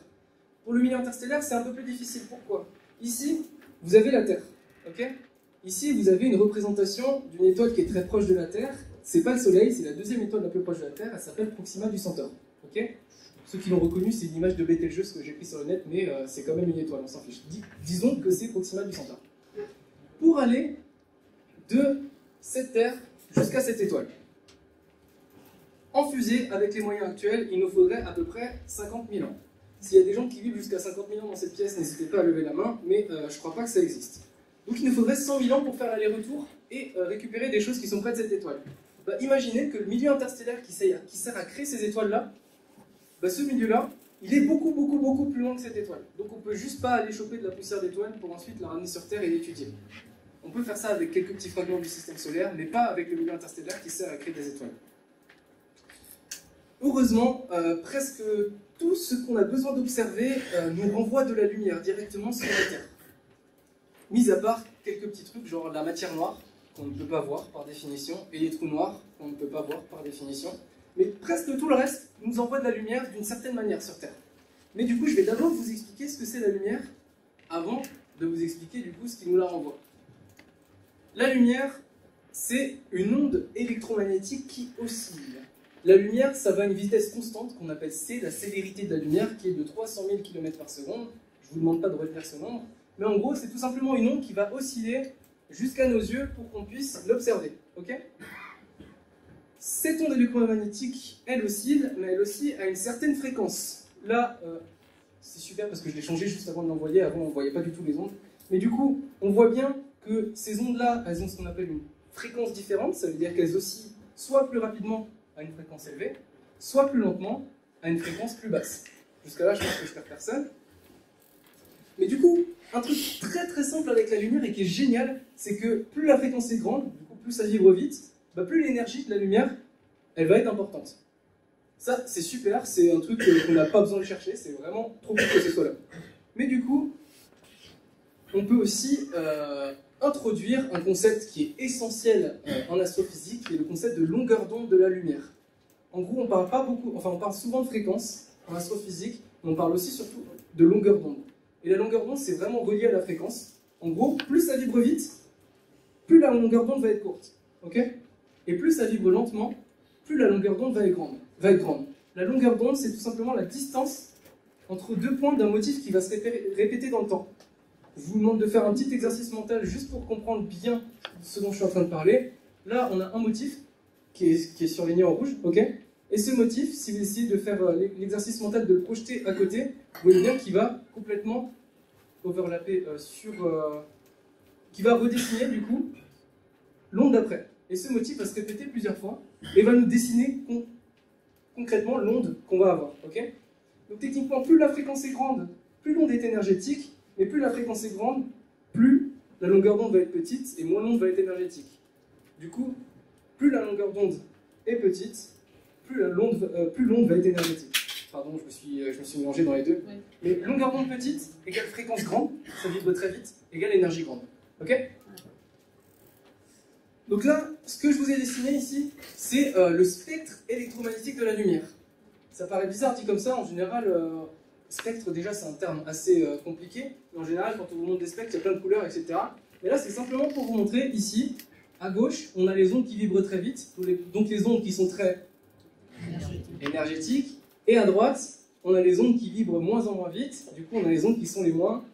Pour le milieu interstellaire, c'est un peu plus difficile. Pourquoi? Ici, vous avez la Terre. Okay, ici, vous avez une représentation d'une étoile qui est très proche de la Terre. C'est pas le Soleil, c'est la deuxième étoile la plus proche de la Terre. Elle s'appelle Proxima du Centaure. Okay, ceux qui l'ont reconnu, c'est une image de Betelgeuse que j'ai prise sur le net, mais c'est quand même une étoile, on s'en fiche. Disons que c'est Proxima du Centaure. Pour aller de cette Terre jusqu'à cette étoile, en fusée, avec les moyens actuels, il nous faudrait à peu près 50 000 ans. S'il y a des gens qui vivent jusqu'à 50 000 ans dans cette pièce, n'hésitez pas à lever la main, mais je ne crois pas que ça existe. Donc il nous faudrait 100 000 ans pour faire l'aller-retour et récupérer des choses qui sont près de cette étoile. Bah, imaginez que le milieu interstellaire qui sert à créer ces étoiles-là, bah, ce milieu-là, il est beaucoup plus loin que cette étoile. Donc on ne peut juste pas aller choper de la poussière d'étoile pour ensuite la ramener sur Terre et l'étudier. On peut faire ça avec quelques petits fragments du système solaire, mais pas avec le milieu interstellaire qui sert à créer des étoiles. Heureusement, presque tout ce qu'on a besoin d'observer nous renvoie de la lumière directement sur la Terre. Mis à part quelques petits trucs, genre la matière noire, qu'on ne peut pas voir par définition, et les trous noirs, qu'on ne peut pas voir par définition. Mais presque tout le reste nous envoie de la lumière d'une certaine manière sur Terre. Mais du coup, je vais d'abord vous expliquer ce que c'est la lumière, avant de vous expliquer du coup ce qui nous la renvoie. La lumière, c'est une onde électromagnétique qui oscille. La lumière, ça va à une vitesse constante qu'on appelle c, la célérité de la lumière, qui est de 300 000 km par seconde. Je ne vous demande pas de retenir ce nombre, mais en gros, c'est tout simplement une onde qui va osciller jusqu'à nos yeux pour qu'on puisse l'observer. Ok ? Cette onde électromagnétique, elle oscille, mais elle oscille à une certaine fréquence. Là, c'est super parce que je l'ai changé juste avant de l'envoyer. Avant, on ne voyait pas du tout les ondes. Mais du coup, on voit bien que ces ondes-là, elles ont ce qu'on appelle une fréquence différente. Ça veut dire qu'elles oscillent soit plus rapidement à une fréquence élevée, soit plus lentement à une fréquence plus basse. Jusqu'à là, je pense que je perds personne. Mais du coup, un truc très simple avec la lumière et qui est génial, c'est que plus la fréquence est grande, du coup, plus ça vibre vite, bah, plus l'énergie de la lumière, elle va être importante. Ça, c'est super, c'est un truc qu'on n'a pas besoin de chercher, c'est vraiment trop cool que ce soit là. Mais du coup, on peut aussi introduire un concept qui est essentiel en astrophysique, qui est le concept de longueur d'onde de la lumière. En gros, on parle pas beaucoup, enfin on parle souvent de fréquence en astrophysique, mais on parle aussi surtout de longueur d'onde. Et la longueur d'onde, c'est vraiment relié à la fréquence. En gros, plus ça vibre vite, plus la longueur d'onde va être courte. Okay ? Et plus ça vibre lentement, plus la longueur d'onde va être grande. La longueur d'onde, c'est tout simplement la distance entre deux points d'un motif qui va se répéter dans le temps. Je vous demande de faire un petit exercice mental juste pour comprendre bien ce dont je suis en train de parler. Là, on a un motif qui est surligné en rouge, ok ? Et ce motif, si vous essayez de faire l'exercice mental de le projeter à côté, vous voyez bien qu'il va complètement overlapper qui va redessiner du coup l'onde d'après. Et ce motif va se répéter plusieurs fois et va nous dessiner concrètement l'onde qu'on va avoir. Okay ? Donc techniquement, plus la fréquence est grande, plus l'onde est énergétique, mais plus la fréquence est grande, plus la longueur d'onde va être petite et moins l'onde va être énergétique. Du coup, plus la longueur d'onde est petite, plus l'onde va être énergétique. Pardon, je me suis mélangé dans les deux. Oui. Mais longueur d'onde petite égale fréquence grande, ça vibre très vite, égale énergie grande. Ok ? Donc là, ce que je vous ai dessiné ici, c'est le spectre électromagnétique de la lumière. Ça paraît bizarre dit comme ça, en général, spectre déjà c'est un terme assez compliqué, mais en général quand on vous montre des spectres, il y a plein de couleurs, etc. Mais là c'est simplement pour vous montrer, ici, à gauche, on a les ondes qui vibrent très vite, donc les ondes qui sont très énergétiques, et à droite, on a les ondes qui vibrent moins en moins vite, du coup on a les ondes qui sont les moins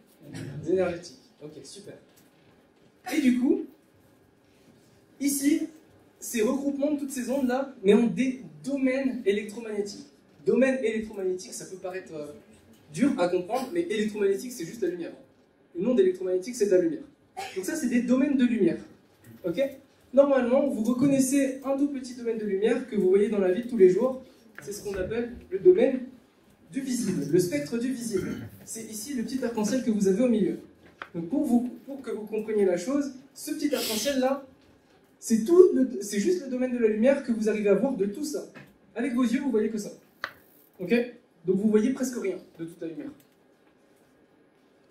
énergétiques. Ok, super. Et du coup, ici, c'est regroupement de toutes ces ondes-là, mais en des domaines électromagnétiques. Domaine électromagnétique, ça peut paraître dur à comprendre, mais électromagnétique, c'est juste la lumière. Une onde électromagnétique, c'est de la lumière. Donc ça, c'est des domaines de lumière. Ok ? Normalement, vous reconnaissez un tout petit domaine de lumière que vous voyez dans la vie de tous les jours. C'est ce qu'on appelle le domaine du visible, le spectre du visible. C'est ici le petit arc-en-ciel que vous avez au milieu. Donc pour que vous compreniez la chose, ce petit arc-en-ciel-là, c'est juste le domaine de la lumière que vous arrivez à voir de tout ça. Avec vos yeux, vous voyez que ça. Ok ? Donc vous voyez presque rien de toute la lumière.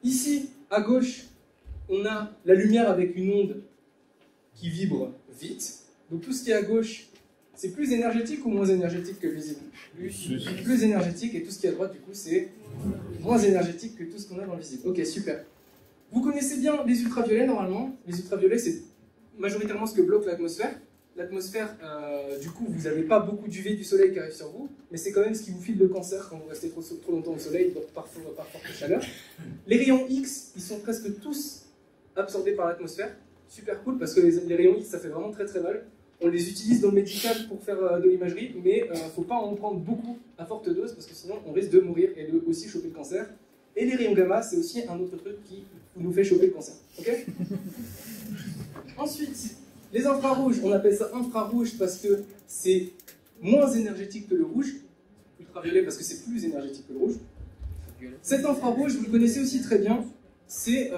Ici, à gauche, on a la lumière avec une onde qui vibre vite. Donc tout ce qui est à gauche, c'est plus énergétique ou moins énergétique que visible ? Plus énergétique, et tout ce qui est à droite, du coup, c'est moins énergétique que tout ce qu'on a dans le visible. Ok, super. Vous connaissez bien les ultraviolets, normalement. Les ultraviolets, c'est majoritairement ce que bloque l'atmosphère. L'atmosphère, du coup, vous n'avez pas beaucoup d'UV du soleil qui arrive sur vous, mais c'est quand même ce qui vous file le cancer quand vous restez trop longtemps au soleil, par forte chaleur. Les rayons X, ils sont presque tous absorbés par l'atmosphère. Super cool, parce que les rayons X, ça fait vraiment très très mal. On les utilise dans le médical pour faire de l'imagerie, mais il ne faut pas en prendre beaucoup à forte dose, parce que sinon on risque de mourir et de aussi choper le cancer. Et les rayons gamma, c'est aussi un autre truc qui nous fait choper le cancer. Ok. Ensuite, les infrarouges, on appelle ça infrarouge parce que c'est moins énergétique que le rouge. Ultraviolet parce que c'est plus énergétique que le rouge. Cet infrarouge, vous le connaissez aussi très bien, c'est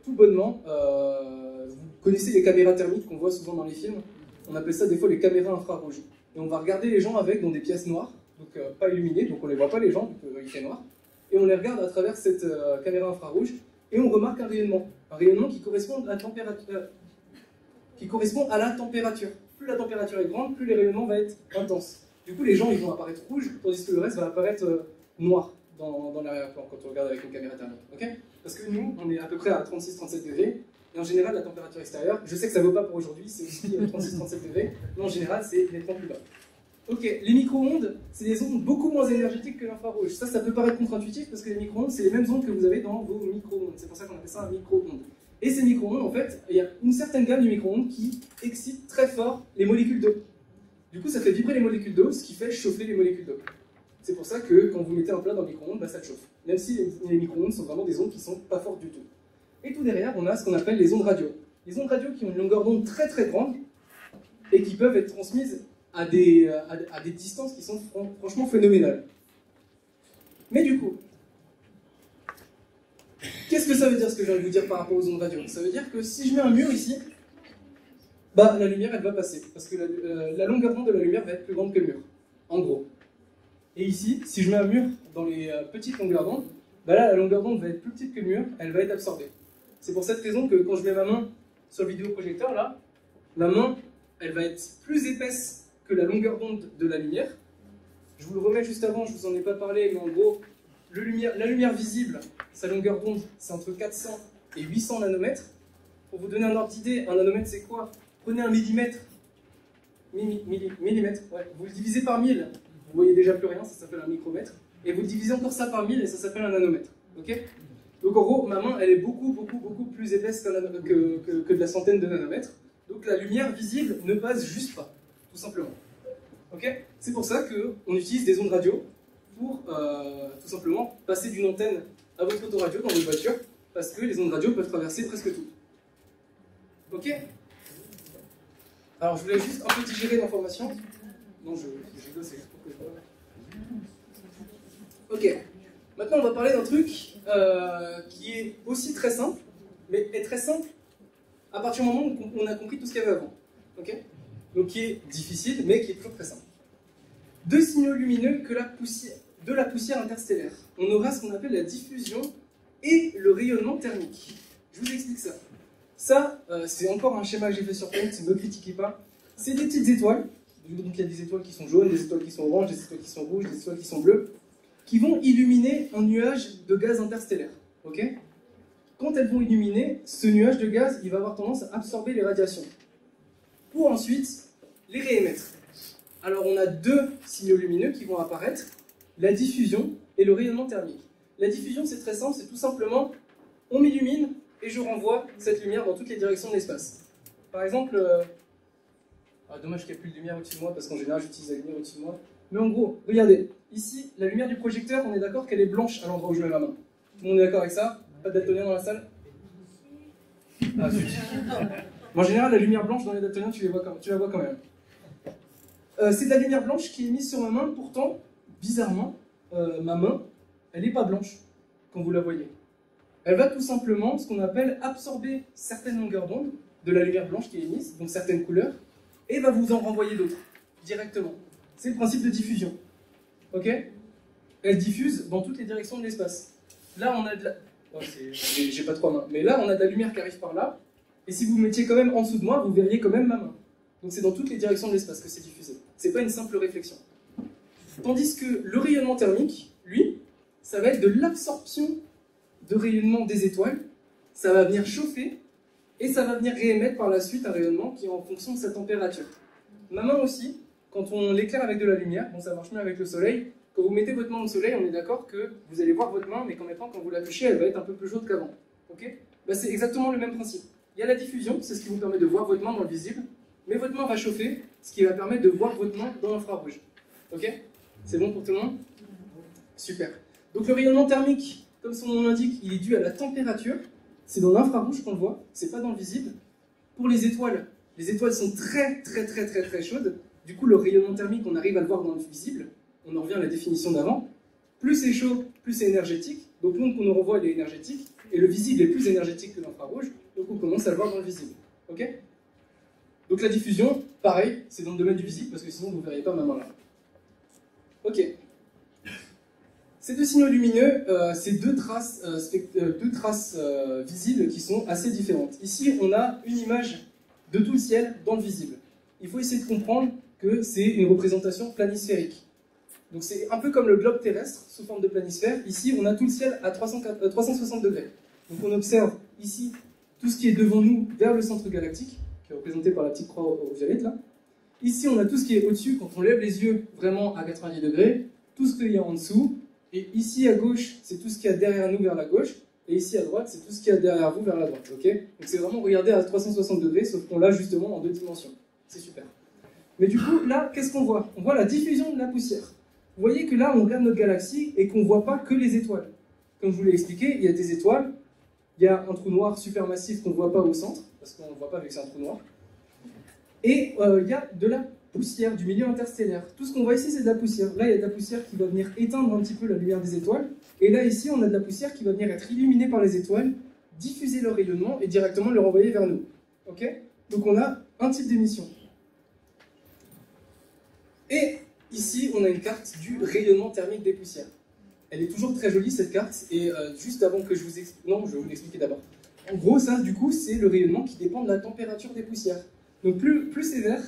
tout bonnement, vous connaissez les caméras thermiques qu'on voit souvent dans les films, on appelle ça des fois les caméras infrarouges. Et on va regarder les gens avec dans des pièces noires, donc pas illuminées, donc on ne les voit pas les gens, donc il fait noir. Et on les regarde à travers cette caméra infrarouge, et on remarque un rayonnement qui correspond à la température. Plus la température est grande, plus les rayonnements vont être intenses. Du coup, les gens ils vont apparaître rouges, tandis que le reste va apparaître noir dans l'arrière-plan quand on regarde avec une caméra thermique. Okay, parce que nous, on est à peu près à 36-37 degrés, et en général, la température extérieure, je sais que ça ne vaut pas pour aujourd'hui, c'est aussi 36-37 degrés, mais en général, c'est nettement plus bas. Ok, les micro-ondes, c'est des ondes beaucoup moins énergétiques que l'infrarouge. Ça peut paraître contre-intuitif parce que les micro-ondes, c'est les mêmes ondes que vous avez dans vos micro-ondes. C'est pour ça qu'on appelle ça un micro-onde. Et ces micro-ondes, en fait, il y a une certaine gamme de micro-ondes qui excite très fort les molécules d'eau. Du coup, ça fait vibrer les molécules d'eau, ce qui fait chauffer les molécules d'eau. C'est pour ça que quand vous mettez un plat dans le micro-ondes, bah, ça chauffe. Même si les micro-ondes sont vraiment des ondes qui ne sont pas fortes du tout. Et tout derrière, on a ce qu'on appelle les ondes radio. Les ondes radio qui ont une longueur d'onde très très grande et qui peuvent être transmises à des distances qui sont franchement phénoménales. Mais du coup, qu'est-ce que ça veut dire ce que je viens de vous dire par rapport aux ondes radio? Ça veut dire que si je mets un mur ici, bah, la lumière elle va passer, parce que la longueur d'onde de la lumière va être plus grande que le mur, en gros. Et ici, si je mets un mur dans les petites longueurs d'onde, bah là la longueur d'onde va être plus petite que le mur, elle va être absorbée. C'est pour cette raison que quand je mets ma main sur le vidéoprojecteur là, la main elle va être plus épaisse que la longueur d'onde de la lumière. Je vous le remets juste avant, je vous en ai pas parlé, mais en gros, la lumière visible, sa longueur d'onde, c'est entre 400 et 800 nanomètres. Pour vous donner un ordre d'idée, un nanomètre c'est quoi? Prenez un millimètre, millimètre, ouais. Vous le divisez par 1000, vous voyez déjà plus rien, ça s'appelle un micromètre, et vous le divisez encore ça par 1000 et ça s'appelle un nanomètre. Okay, donc en gros, ma main, elle est beaucoup plus épaisse que de la centaine de nanomètres. Donc la lumière visible ne passe juste pas, tout simplement. Okay, c'est pour ça qu'on utilise des ondes radio pour tout simplement passer d'une antenne à votre autoradio dans votre voiture, parce que les ondes radio peuvent traverser presque tout. Ok. Alors je voulais juste un peu digérer l'information. Non, je rigole, c'est juste pour que je... Ok. Maintenant, on va parler d'un truc qui est aussi très simple, mais est très simple à partir du moment où on a compris tout ce qu'il y avait avant. Okay, donc qui est difficile, mais qui est toujours très simple. Deux signaux lumineux de la poussière interstellaire. On aura ce qu'on appelle la diffusion et le rayonnement thermique. Je vous explique ça. Ça, c'est encore un schéma que j'ai fait sur Paint, ne me critiquez pas. C'est des petites étoiles. Donc il y a des étoiles qui sont jaunes, des étoiles qui sont oranges, des étoiles qui sont rouges, des étoiles qui sont bleues, qui vont illuminer un nuage de gaz interstellaire. Okay, quand elles vont illuminer, ce nuage de gaz, il va avoir tendance à absorber les radiations, pour ensuite les réémettre. Alors on a deux signaux lumineux qui vont apparaître, la diffusion et le rayonnement thermique. La diffusion, c'est très simple, c'est tout simplement, on m'illumine et je renvoie cette lumière dans toutes les directions de l'espace. Par exemple, dommage qu'il n'y ait plus de lumière au-dessus de moi, parce qu'en général j'utilise la lumière au-dessus de moi. Mais en gros, regardez, ici, la lumière du projecteur, on est d'accord qu'elle est blanche à l'endroit où je mets ma main. Tout le monde est d'accord avec ça? Pas de daltonien dans la salle? Ah, zut. En général, la lumière blanche dans les daltoniens, tu la vois quand même. C'est de la lumière blanche qui est mise sur ma main, pourtant, bizarrement, ma main, elle n'est pas blanche, quand vous la voyez. Elle va tout simplement, ce qu'on appelle, absorber certaines longueurs d'onde de la lumière blanche qui est émise, donc certaines couleurs, et va vous en renvoyer d'autres, directement. C'est le principe de diffusion. Ok? Elle diffuse dans toutes les directions de l'espace. Là, on a de la... Oh, j'ai pas trois mains. Mais là, on a de la lumière qui arrive par là, et si vous vous mettiez quand même en dessous de moi, vous verriez quand même ma main. Donc c'est dans toutes les directions de l'espace que c'est diffusé. C'est pas une simple réflexion. Tandis que le rayonnement thermique, lui, ça va être de l'absorption de rayonnement des étoiles, ça va venir chauffer, et ça va venir réémettre par la suite un rayonnement qui est en fonction de sa température. Ma main aussi, quand on l'éclaire avec de la lumière, bon ça marche mieux avec le soleil, quand vous mettez votre main au soleil, on est d'accord que vous allez voir votre main, mais qu'en même temps, quand vous la touchez, elle va être un peu plus chaude qu'avant. Okay, bah, c'est exactement le même principe. Il y a la diffusion, c'est ce qui vous permet de voir votre main dans le visible, mais votre main va chauffer, ce qui va permettre de voir votre main dans l'infrarouge. Ok? C'est bon pour tout le monde? Super. Donc le rayonnement thermique, comme son nom l'indique, il est dû à la température. C'est dans l'infrarouge qu'on le voit, c'est pas dans le visible. Pour les étoiles sont très chaudes. Du coup, le rayonnement thermique, on arrive à le voir dans le visible. On en revient à la définition d'avant. Plus c'est chaud, plus c'est énergétique. Donc l'onde qu'on nous renvoie, elle est énergétique. Et le visible est plus énergétique que l'infrarouge. Donc on commence à le voir dans le visible. Ok? Donc la diffusion, pareil, c'est dans le domaine du visible, parce que sinon vous ne verriez pas ma main là. Ok. Ces deux signaux lumineux, c'est deux traces visibles qui sont assez différentes. Ici, on a une image de tout le ciel dans le visible. Il faut essayer de comprendre que c'est une représentation planisphérique. Donc c'est un peu comme le globe terrestre, sous forme de planisphère. Ici, on a tout le ciel à 360 degrés. Donc on observe ici tout ce qui est devant nous vers le centre galactique, qui est représenté par la petite croix violette là. Ici, on a tout ce qui est au-dessus, quand on lève les yeux vraiment à 90 degrés, tout ce qu'il y a en dessous. Et ici à gauche, c'est tout ce qu'il y a derrière nous vers la gauche. Et ici à droite, c'est tout ce qu'il y a derrière vous vers la droite. Ok? Donc c'est vraiment regarder à 360 degrés, sauf qu'on l'a justement en 2 dimensions. C'est super. Mais du coup, là, qu'est-ce qu'on voit? On voit la diffusion de la poussière. Vous voyez que là, on regarde notre galaxie et qu'on ne voit pas que les étoiles. Comme je vous l'ai expliqué, il y a des étoiles, il y a un trou noir supermassif qu'on ne voit pas au centre, parce qu'on ne voit pas avec un trou noir. Et il y a de la poussière du milieu interstellaire. Tout ce qu'on voit ici, c'est de la poussière. Là, il y a de la poussière qui va venir éteindre un petit peu la lumière des étoiles. Et là, ici, on a de la poussière qui va venir être illuminée par les étoiles, diffuser leur rayonnement et directement le renvoyer vers nous. Ok? Donc on a un type d'émission. Et ici, on a une carte du rayonnement thermique des poussières. Elle est toujours très jolie, cette carte. Et juste avant que je vous explique... Non, je vais vous l'expliquer d'abord. En gros, ça, du coup, c'est le rayonnement qui dépend de la température des poussières. Donc plus c'est vert,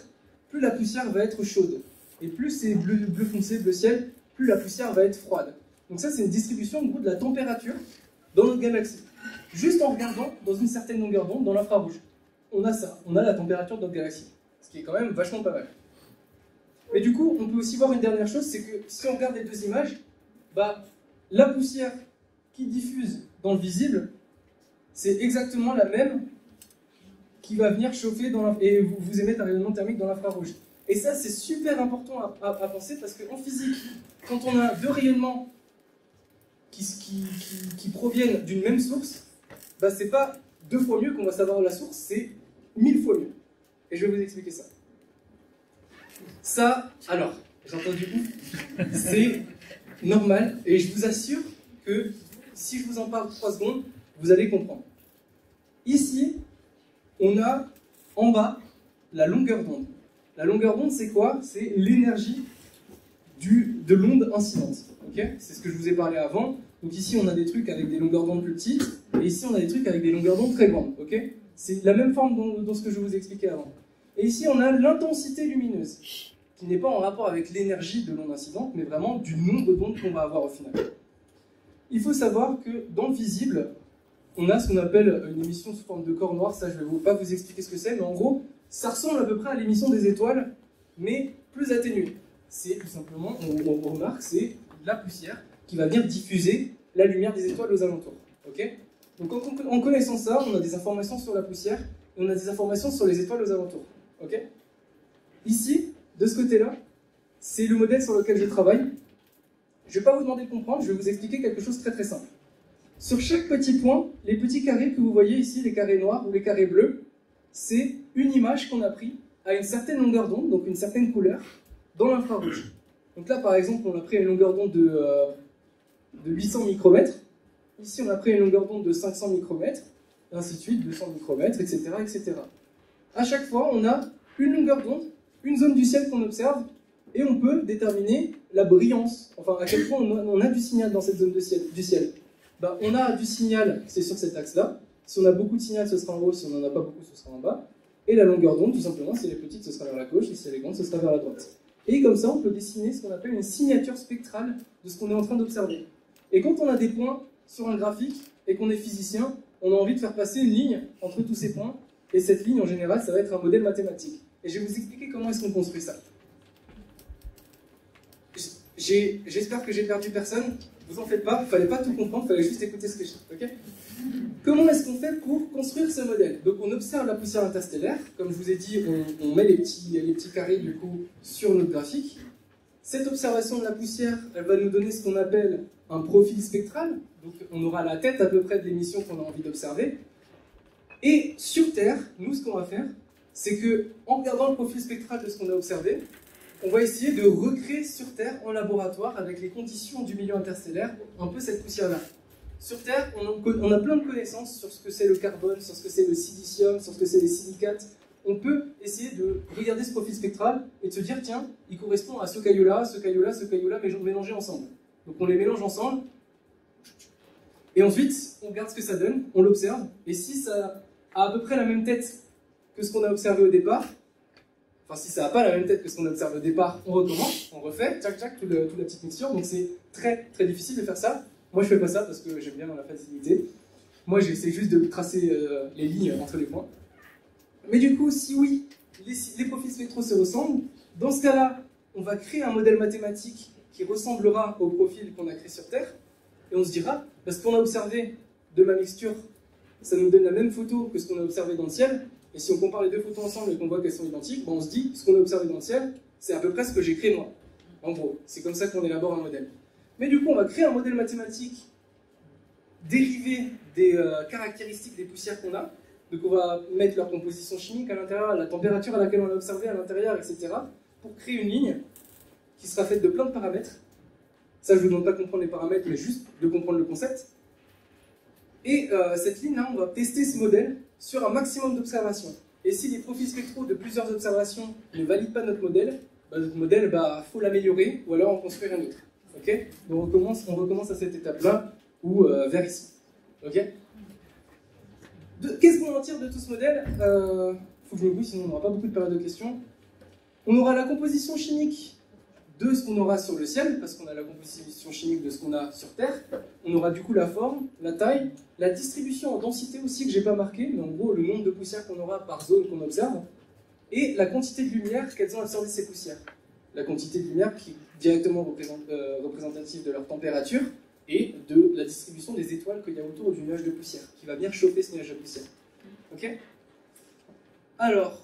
plus la poussière va être chaude. Et plus c'est bleu foncé, bleu ciel, plus la poussière va être froide. Donc ça, c'est une distribution du coup, de la température dans notre galaxie. Juste en regardant dans une certaine longueur d'onde, dans l'infrarouge. On a ça, on a la température de notre galaxie. Ce qui est quand même vachement pas mal. Mais du coup, on peut aussi voir une dernière chose, c'est que si on regarde les deux images, bah, la poussière qui diffuse dans le visible, c'est exactement la même qui va venir chauffer et vous émettre un rayonnement thermique dans l'infrarouge. Et ça, c'est super important à penser parce qu'en physique, quand on a deux rayonnements qui proviennent d'une même source, bah, c'est pas 2 fois mieux qu'on va savoir la source, c'est 1000 fois mieux. Et je vais vous expliquer ça. Ça, alors, j'ai entendu ouf, c'est normal et je vous assure que si je vous en parle 3 secondes, vous allez comprendre. Ici, on a en bas la longueur d'onde. La longueur d'onde, c'est quoi? C'est l'énergie de l'onde incidente. Okay, c'est ce que je vous ai parlé avant. Donc ici, on a des trucs avec des longueurs d'onde plus petites, et ici, on a des trucs avec des longueurs d'onde très grandes. Okay, c'est la même forme dans ce que je vous ai expliqué avant. Et ici, on a l'intensité lumineuse, qui n'est pas en rapport avec l'énergie de l'onde incidente, mais vraiment du nombre d'ondes qu'on va avoir au final. Il faut savoir que dans le visible, on a ce qu'on appelle une émission sous forme de corps noir. Ça, je ne vais pas vous expliquer ce que c'est, mais en gros, ça ressemble à peu près à l'émission des étoiles, mais plus atténuée. C'est tout simplement, on remarque, c'est la poussière qui va venir diffuser la lumière des étoiles aux alentours. Okay, donc en connaissant ça, on a des informations sur la poussière, et on a des informations sur les étoiles aux alentours. Okay, ici, de ce côté-là, c'est le modèle sur lequel je travaille. Je ne vais pas vous demander de comprendre, je vais vous expliquer quelque chose de très très simple. Sur chaque petit point, les petits carrés que vous voyez ici, les carrés noirs ou les carrés bleus, c'est une image qu'on a prise à une certaine longueur d'onde, donc une certaine couleur, dans l'infrarouge. Donc là, par exemple, on a pris une longueur d'onde de 800 micromètres. Ici, on a pris une longueur d'onde de 500 micromètres, et ainsi de suite, 200 micromètres, etc., etc. À chaque fois, on a une longueur d'onde, une zone du ciel qu'on observe, et on peut déterminer la brillance, enfin à quel point on a du signal dans cette zone du ciel. Ben, on a du signal, c'est sur cet axe-là. Si on a beaucoup de signal, ce sera en haut. Si on n'en a pas beaucoup, ce sera en bas. Et la longueur d'onde, tout simplement, si elle est petite, ce sera vers la gauche. Et si elle est grande, ce sera vers la droite. Et comme ça, on peut dessiner ce qu'on appelle une signature spectrale de ce qu'on est en train d'observer. Et quand on a des points sur un graphique et qu'on est physicien, on a envie de faire passer une ligne entre tous ces points. Et cette ligne, en général, ça va être un modèle mathématique. Et je vais vous expliquer comment est-ce qu'on construit ça. J'espère que j'ai perdu personne. vous en faites pas, il ne fallait pas tout comprendre, il fallait juste écouter ce que je dis. Okay. Comment est-ce qu'on fait pour construire ce modèle? Donc on observe la poussière interstellaire, comme je vous ai dit, on met les petits carrés du coup sur notre graphique. Cette observation de la poussière, elle va nous donner ce qu'on appelle un profil spectral, donc on aura la tête à peu près de l'émission qu'on a envie d'observer. Et sur Terre, nous ce qu'on va faire, c'est que en regardant le profil spectral de ce qu'on a observé, on va essayer de recréer sur Terre en laboratoire, avec les conditions du milieu interstellaire, un peu cette poussière-là. Sur Terre, on a plein de connaissances sur ce que c'est le carbone, sur ce que c'est le silicium, sur ce que c'est les silicates. On peut essayer de regarder ce profil spectral et de se dire, tiens, il correspond à ce caillou-là, ce caillou-là, ce caillou-là, mais mélangés ensemble. Donc on les mélange ensemble, et ensuite, on regarde ce que ça donne, on l'observe, et si ça a à peu près la même tête que ce qu'on a observé au départ, enfin si ça n'a pas la même tête que ce qu'on a observé au départ, on recommence, on refait, tchac tchac, toute la petite mixture, donc c'est très très difficile de faire ça. Moi je fais pas ça parce que j'aime bien la facilité. Moi j'essaie juste de tracer les lignes entre les points. Mais du coup, si oui, les profils spectraux se ressemblent, dans ce cas-là, on va créer un modèle mathématique qui ressemblera au profil qu'on a créé sur Terre, et on se dira, parce qu'on a observé de ma mixture, ça nous donne la même photo que ce qu'on a observé dans le ciel, et si on compare les deux photos ensemble et qu'on voit qu'elles sont identiques, ben on se dit, ce qu'on a observé dans le ciel, c'est à peu près ce que j'ai créé moi. En gros, c'est comme ça qu'on élabore un modèle. Mais du coup, on va créer un modèle mathématique dérivé des caractéristiques des poussières qu'on a. Donc on va mettre leur composition chimique à l'intérieur, la température à laquelle on l'a observé à l'intérieur, etc. pour créer une ligne qui sera faite de plein de paramètres. Ça, je ne vous demande pas de comprendre les paramètres, mais juste de comprendre le concept. Et cette ligne-là, on va tester ce modèle sur un maximum d'observations. Et si les profils spectraux de plusieurs observations ne valident pas notre modèle, faut l'améliorer, ou alors en construire un autre. Okay, donc on recommence à cette étape-là, ou vers ici. Okay, qu'est-ce qu'on en tire de tout ce modèle? Faut que je me bouille, sinon on n'aura pas beaucoup de périodes de questions. On aura la composition chimique de ce qu'on aura sur le ciel, parce qu'on a la composition chimique de ce qu'on a sur Terre. On aura du coup la forme, la taille, la distribution en densité aussi que j'ai pas marqué, mais en gros le nombre de poussières qu'on aura par zone qu'on observe, et la quantité de lumière qu'elles ont absorbé ces poussières. La quantité de lumière qui est directement représentative de leur température et de la distribution des étoiles qu'il y a autour du nuage de poussière, qui va venir chauffer ce nuage de poussière. Ok? Alors,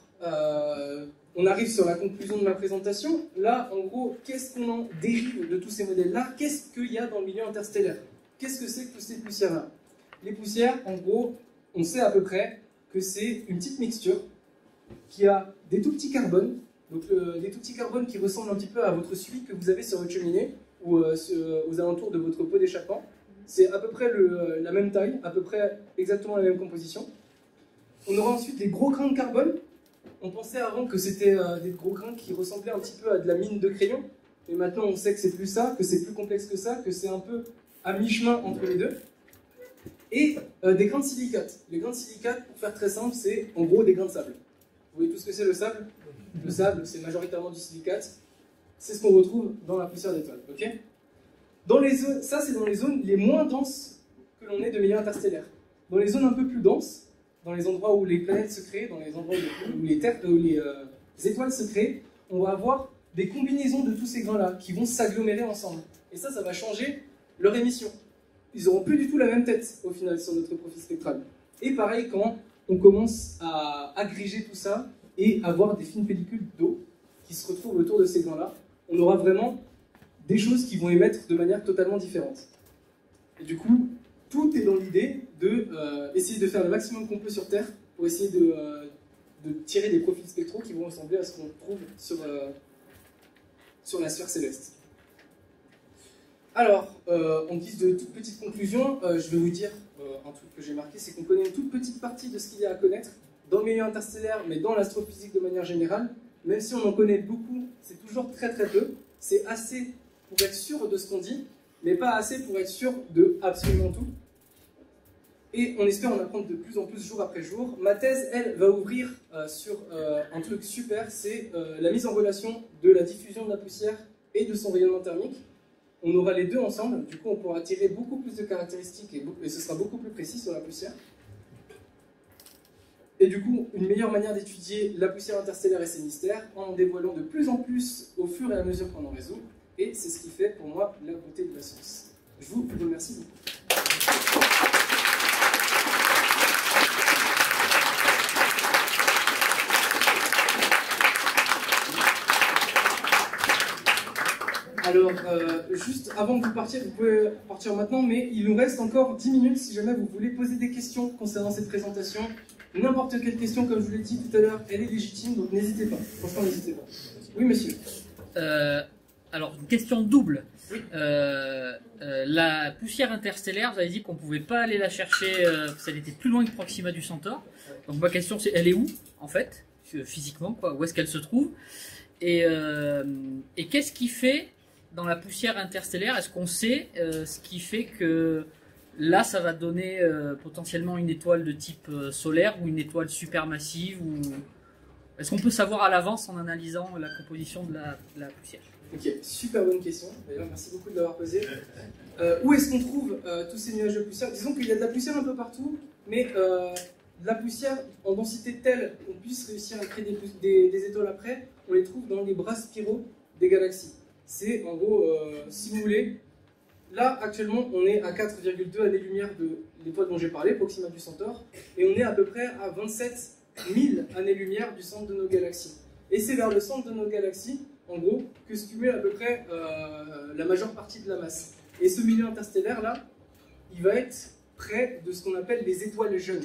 on arrive sur la conclusion de ma présentation. Là, en gros, qu'est-ce qu'on en dérive de tous ces modèles-là? Qu'est-ce qu'il y a dans le milieu interstellaire? Qu'est-ce que c'est que toutes ces poussières-là? Les poussières, en gros, on sait à peu près que c'est une petite mixture qui a des tout petits carbones, donc des tout petits carbones qui ressemblent un petit peu à votre suie que vous avez sur votre cheminée ou aux alentours de votre pot d'échappement. C'est à peu près la même taille, à peu près exactement la même composition. On aura ensuite des gros grains de carbone. On pensait avant que c'était des gros grains qui ressemblaient un petit peu à de la mine de crayon, mais maintenant on sait que c'est plus ça, que c'est plus complexe que ça, que c'est un peu à mi-chemin entre les deux. Et des grains de silicate. Les grains de silicate, pour faire très simple, c'est en gros des grains de sable. Vous voyez tout ce que c'est le sable? Le sable, c'est majoritairement du silicate. C'est ce qu'on retrouve dans la poussière d'étoiles. Okay, ça, c'est dans les zones les moins denses que l'on ait de milieu interstellaire. Dans les zones un peu plus denses, dans les endroits où les planètes se créent, dans les endroits où les étoiles se créent, on va avoir des combinaisons de tous ces grains-là qui vont s'agglomérer ensemble. Et ça va changer leur émission. Ils n'auront plus du tout la même tête, au final, sur notre profil spectral. Et pareil, quand on commence à agréger tout ça et avoir des fines pellicules d'eau qui se retrouvent autour de ces grains-là, on aura vraiment des choses qui vont émettre de manière totalement différente. Et du coup, tout est dans l'idée d'essayer de faire le maximum qu'on peut sur Terre pour essayer de tirer des profils spectraux qui vont ressembler à ce qu'on trouve sur la sphère céleste. Alors, en guise de toute petite conclusion, je vais vous dire un truc que j'ai marqué, c'est qu'on connaît une toute petite partie de ce qu'il y a à connaître dans le milieu interstellaire, mais dans l'astrophysique de manière générale. Même si on en connaît beaucoup, c'est toujours très très peu. C'est assez pour être sûr de ce qu'on dit, mais pas assez pour être sûr de absolument tout. Et on espère en apprendre de plus en plus jour après jour. Ma thèse, elle, va ouvrir sur un truc super, c'est la mise en relation de la diffusion de la poussière et de son rayonnement thermique. On aura les deux ensemble, du coup on pourra tirer beaucoup plus de caractéristiques et ce sera beaucoup plus précis sur la poussière. Et du coup, une meilleure manière d'étudier la poussière interstellaire et ses mystères en dévoilant de plus en plus au fur et à mesure qu'on en résout. Et c'est ce qui fait pour moi la beauté de la science. Je vous remercie beaucoup. Alors, juste avant que vous partiez, vous pouvez partir maintenant, mais il nous reste encore 10 minutes si jamais vous voulez poser des questions concernant cette présentation. N'importe quelle question, comme je vous l'ai dit tout à l'heure, elle est légitime, donc n'hésitez pas. Franchement, n'hésitez pas. Oui, monsieur. Alors, une question double. Oui. La poussière interstellaire, vous avez dit qu'on ne pouvait pas aller la chercher, parce qu'elle était plus loin que Proxima du Centaure. Donc ma question c'est, elle est où, en fait, physiquement, quoi, où est-ce qu'elle se trouve? Et qu'est-ce qui fait, dans la poussière interstellaire, est-ce qu'on sait ce qui fait que là, ça va donner potentiellement une étoile de type solaire ou une étoile supermassive ou... Est-ce qu'on peut savoir à l'avance en analysant la composition de la poussière? Ok, super bonne question. D'ailleurs, merci beaucoup de l'avoir posée. Où est-ce qu'on trouve tous ces nuages de poussière? Disons qu'il y a de la poussière un peu partout, mais de la poussière en densité telle qu'on puisse réussir à créer des étoiles après, on les trouve dans les bras spiraux des galaxies. C'est en gros, si vous voulez, là actuellement on est à 4,2 années-lumière de l'étoile dont j'ai parlé, Proxima du Centaure, et on est à peu près à 27 000 années-lumière du centre de nos galaxies. Et c'est vers le centre de nos galaxies, en gros, que se cumule à peu près la majeure partie de la masse. Et ce milieu interstellaire là, il va être près de ce qu'on appelle les étoiles jeunes.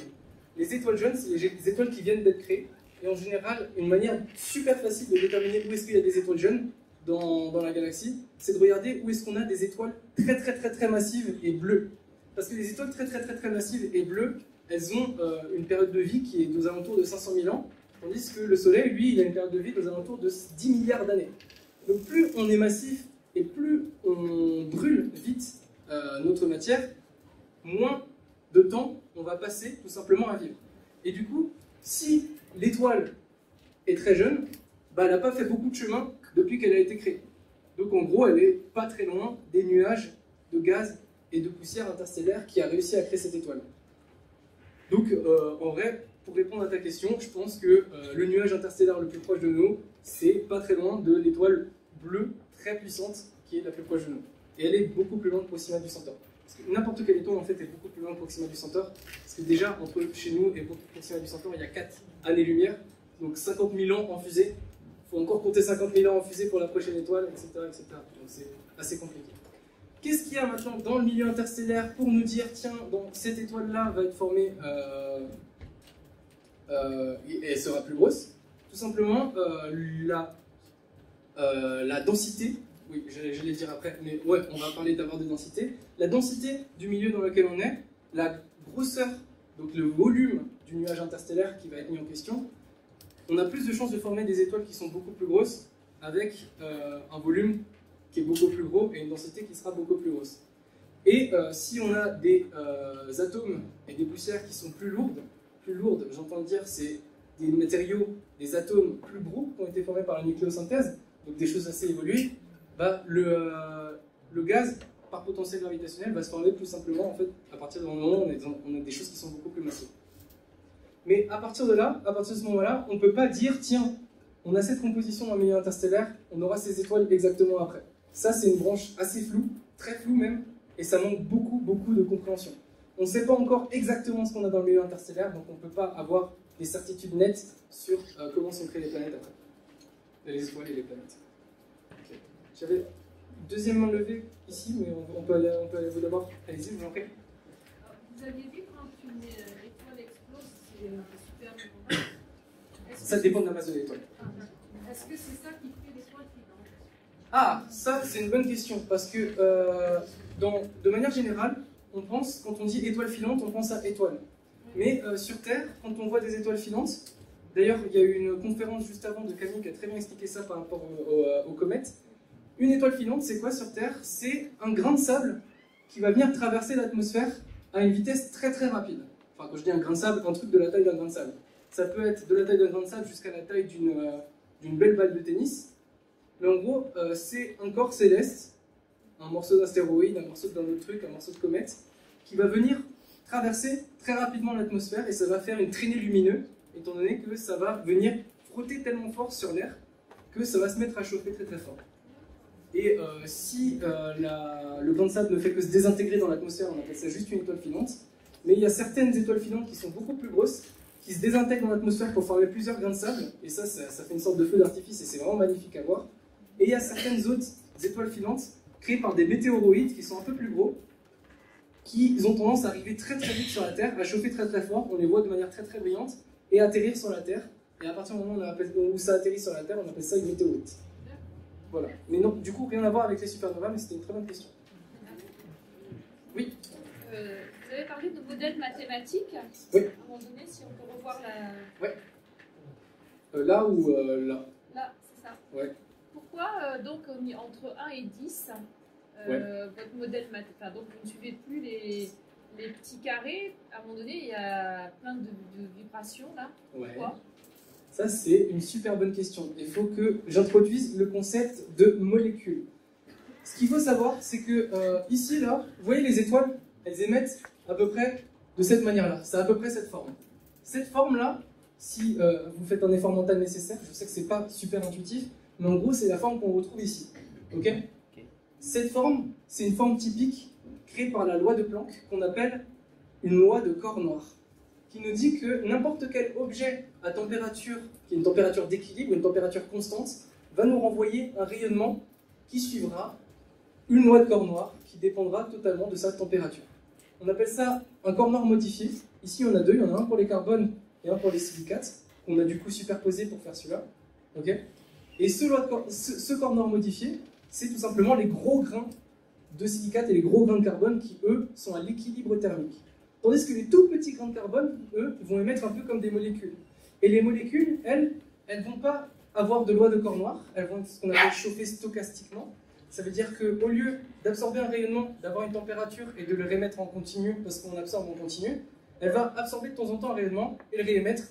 Les étoiles jeunes, c'est les étoiles qui viennent d'être créées. Et en général, une manière super facile de déterminer où est-ce qu'il y a des étoiles jeunes dans la galaxie, c'est de regarder où est-ce qu'on a des étoiles très massives et bleues. Parce que les étoiles très massives et bleues, elles ont une période de vie qui est aux alentours de 500 000 ans, tandis que le Soleil, lui, il a une période de vie aux alentours de 10 milliards d'années. Donc plus on est massif et plus on brûle vite notre matière, moins de temps on va passer tout simplement à vivre. Et du coup, si l'étoile est très jeune, bah, elle n'a pas fait beaucoup de chemin depuis qu'elle a été créée. Donc en gros, elle n'est pas très loin des nuages de gaz et de poussière interstellaire qui a réussi à créer cette étoile. Donc en vrai, pour répondre à ta question, je pense que le nuage interstellaire le plus proche de nous, c'est pas très loin de l'étoile bleue très puissante qui est la plus proche de nous. Et elle est beaucoup plus loin de Proxima du Centaure. Parce que n'importe quelle étoile en fait est beaucoup plus loin de Proxima du Centaure. Parce que déjà, entre chez nous et Proxima du Centaure, il y a 4 années-lumière. Donc 50 000 ans en fusée. Il faut encore compter 50 000 ans en fusée pour la prochaine étoile, etc. etc. Donc c'est assez compliqué. Qu'est-ce qu'il y a maintenant dans le milieu interstellaire pour nous dire, tiens, bon, cette étoile-là va être formée et elle sera plus grosse? Tout simplement, la densité, oui, j'allais dire après, mais ouais, on va parler d'abord de densité. La densité du milieu dans lequel on est, la grosseur, donc le volume du nuage interstellaire qui va être mis en question, on a plus de chances de former des étoiles qui sont beaucoup plus grosses avec un volume qui est beaucoup plus gros et une densité qui sera beaucoup plus grosse. Et si on a des atomes et des poussières qui sont plus lourdes, j'entends dire, c'est des matériaux, des atomes plus gros qui ont été formés par la nucléosynthèse, donc des choses assez évoluées, bah, le gaz, par potentiel gravitationnel, va se former plus simplement en fait, à partir du moment où on a des choses qui sont beaucoup plus massives. Mais à partir de là, à partir de ce moment-là, on ne peut pas dire, tiens, on a cette composition dans le milieu interstellaire, on aura ces étoiles exactement après. Ça, c'est une branche assez floue, très floue même, et ça manque beaucoup de compréhension. On ne sait pas encore exactement ce qu'on a dans le milieu interstellaire, donc on ne peut pas avoir des certitudes nettes sur comment sont créées les planètes après. Les étoiles et les planètes. Okay. J'avais une deuxième main levée ici, mais on peut aller vous d'abord. Allez-y, je vous en prie. Vous aviez dit quand une étoile explose, c'est super grand. Ça dépend de la masse de l'étoile. Est-ce que c'est ça qui fait l'étoile filante? Ah, ça c'est une bonne question, parce que de manière générale, on pense, quand on dit étoile filante, on pense à étoile. Mais sur Terre, quand on voit des étoiles filantes, d'ailleurs il y a eu une conférence juste avant de Camille qui a très bien expliqué ça par rapport aux comètes. Une étoile filante, c'est quoi sur Terre? C'est un grain de sable qui va venir traverser l'atmosphère à une vitesse très rapide. Enfin, quand je dis un grain de sable, un truc de la taille d'un grain de sable. Ça peut être de la taille d'un grain de sable jusqu'à la taille d'une belle balle de tennis. Mais en gros, c'est un corps céleste, un morceau d'astéroïde, un morceau d'un autre truc, un morceau de comète, qui va venir traverser très rapidement l'atmosphère et ça va faire une traînée lumineuse, étant donné que ça va venir frotter tellement fort sur l'air que ça va se mettre à chauffer très fort. Et si le grain de sable ne fait que se désintégrer dans l'atmosphère, on appelle ça juste une étoile filante. Mais il y a certaines étoiles filantes qui sont beaucoup plus grosses, qui se désintègrent dans l'atmosphère pour former plusieurs grains de sable, et ça fait une sorte de feu d'artifice, et c'est vraiment magnifique à voir. Et il y a certaines autres étoiles filantes, créées par des météoroïdes, qui sont un peu plus gros, qui ont tendance à arriver très très vite sur la Terre, à chauffer très très fort, on les voit de manière très très brillante, et atterrir sur la Terre. Et à partir du moment où ça atterrit sur la Terre, on appelle ça une météorite. Voilà. Mais non, du coup, rien à voir avec les supernovas, mais c'était une très bonne question. Oui. Vous avez parlé de modèles mathématiques. Oui. À un moment donné, si on peut revoir la... Ouais. Là ou là? Là, c'est ça. Ouais. Pourquoi, donc, entre 1 et 10, votre modèle mathématique, enfin, donc vous ne suivez plus les petits carrés, à un moment donné, il y a plein de vibrations, là. Ouais. Pourquoi? Ça, c'est une super bonne question. Il faut que j'introduise le concept de molécule. Ce qu'il faut savoir, c'est que ici, là, vous voyez les étoiles, elles émettent à peu près de cette manière-là. C'est à peu près cette forme. Cette forme-là, si vous faites un effort mental nécessaire, je sais que c'est pas super intuitif, mais en gros, c'est la forme qu'on retrouve ici. Ok ? Cette forme, c'est une forme typique créée par la loi de Planck, qu'on appelle une loi de corps noir, qui nous dit que n'importe quel objet à température, qui est une température d'équilibre, une température constante, va nous renvoyer un rayonnement qui suivra une loi de corps noir qui dépendra totalement de sa température. On appelle ça un corps noir modifié. Ici, il y en a deux, il y en a un pour les carbones et un pour les silicates, qu'on a du coup superposé pour faire celui-là. Okay, et ce corps noir modifié, c'est tout simplement les gros grains de silicate et les gros grains de carbone qui, eux, sont à l'équilibre thermique. Tandis que les tout petits grains de carbone, eux, vont émettre un peu comme des molécules. Et les molécules, elles ne vont pas avoir de loi de corps noir, elles vont être ce qu'on appelle chauffer stochastiquement. Ça veut dire qu'au lieu d'absorber un rayonnement, d'avoir une température et de le réémettre en continu, parce qu'on absorbe en continu, elle va absorber de temps en temps un rayonnement et le réémettre.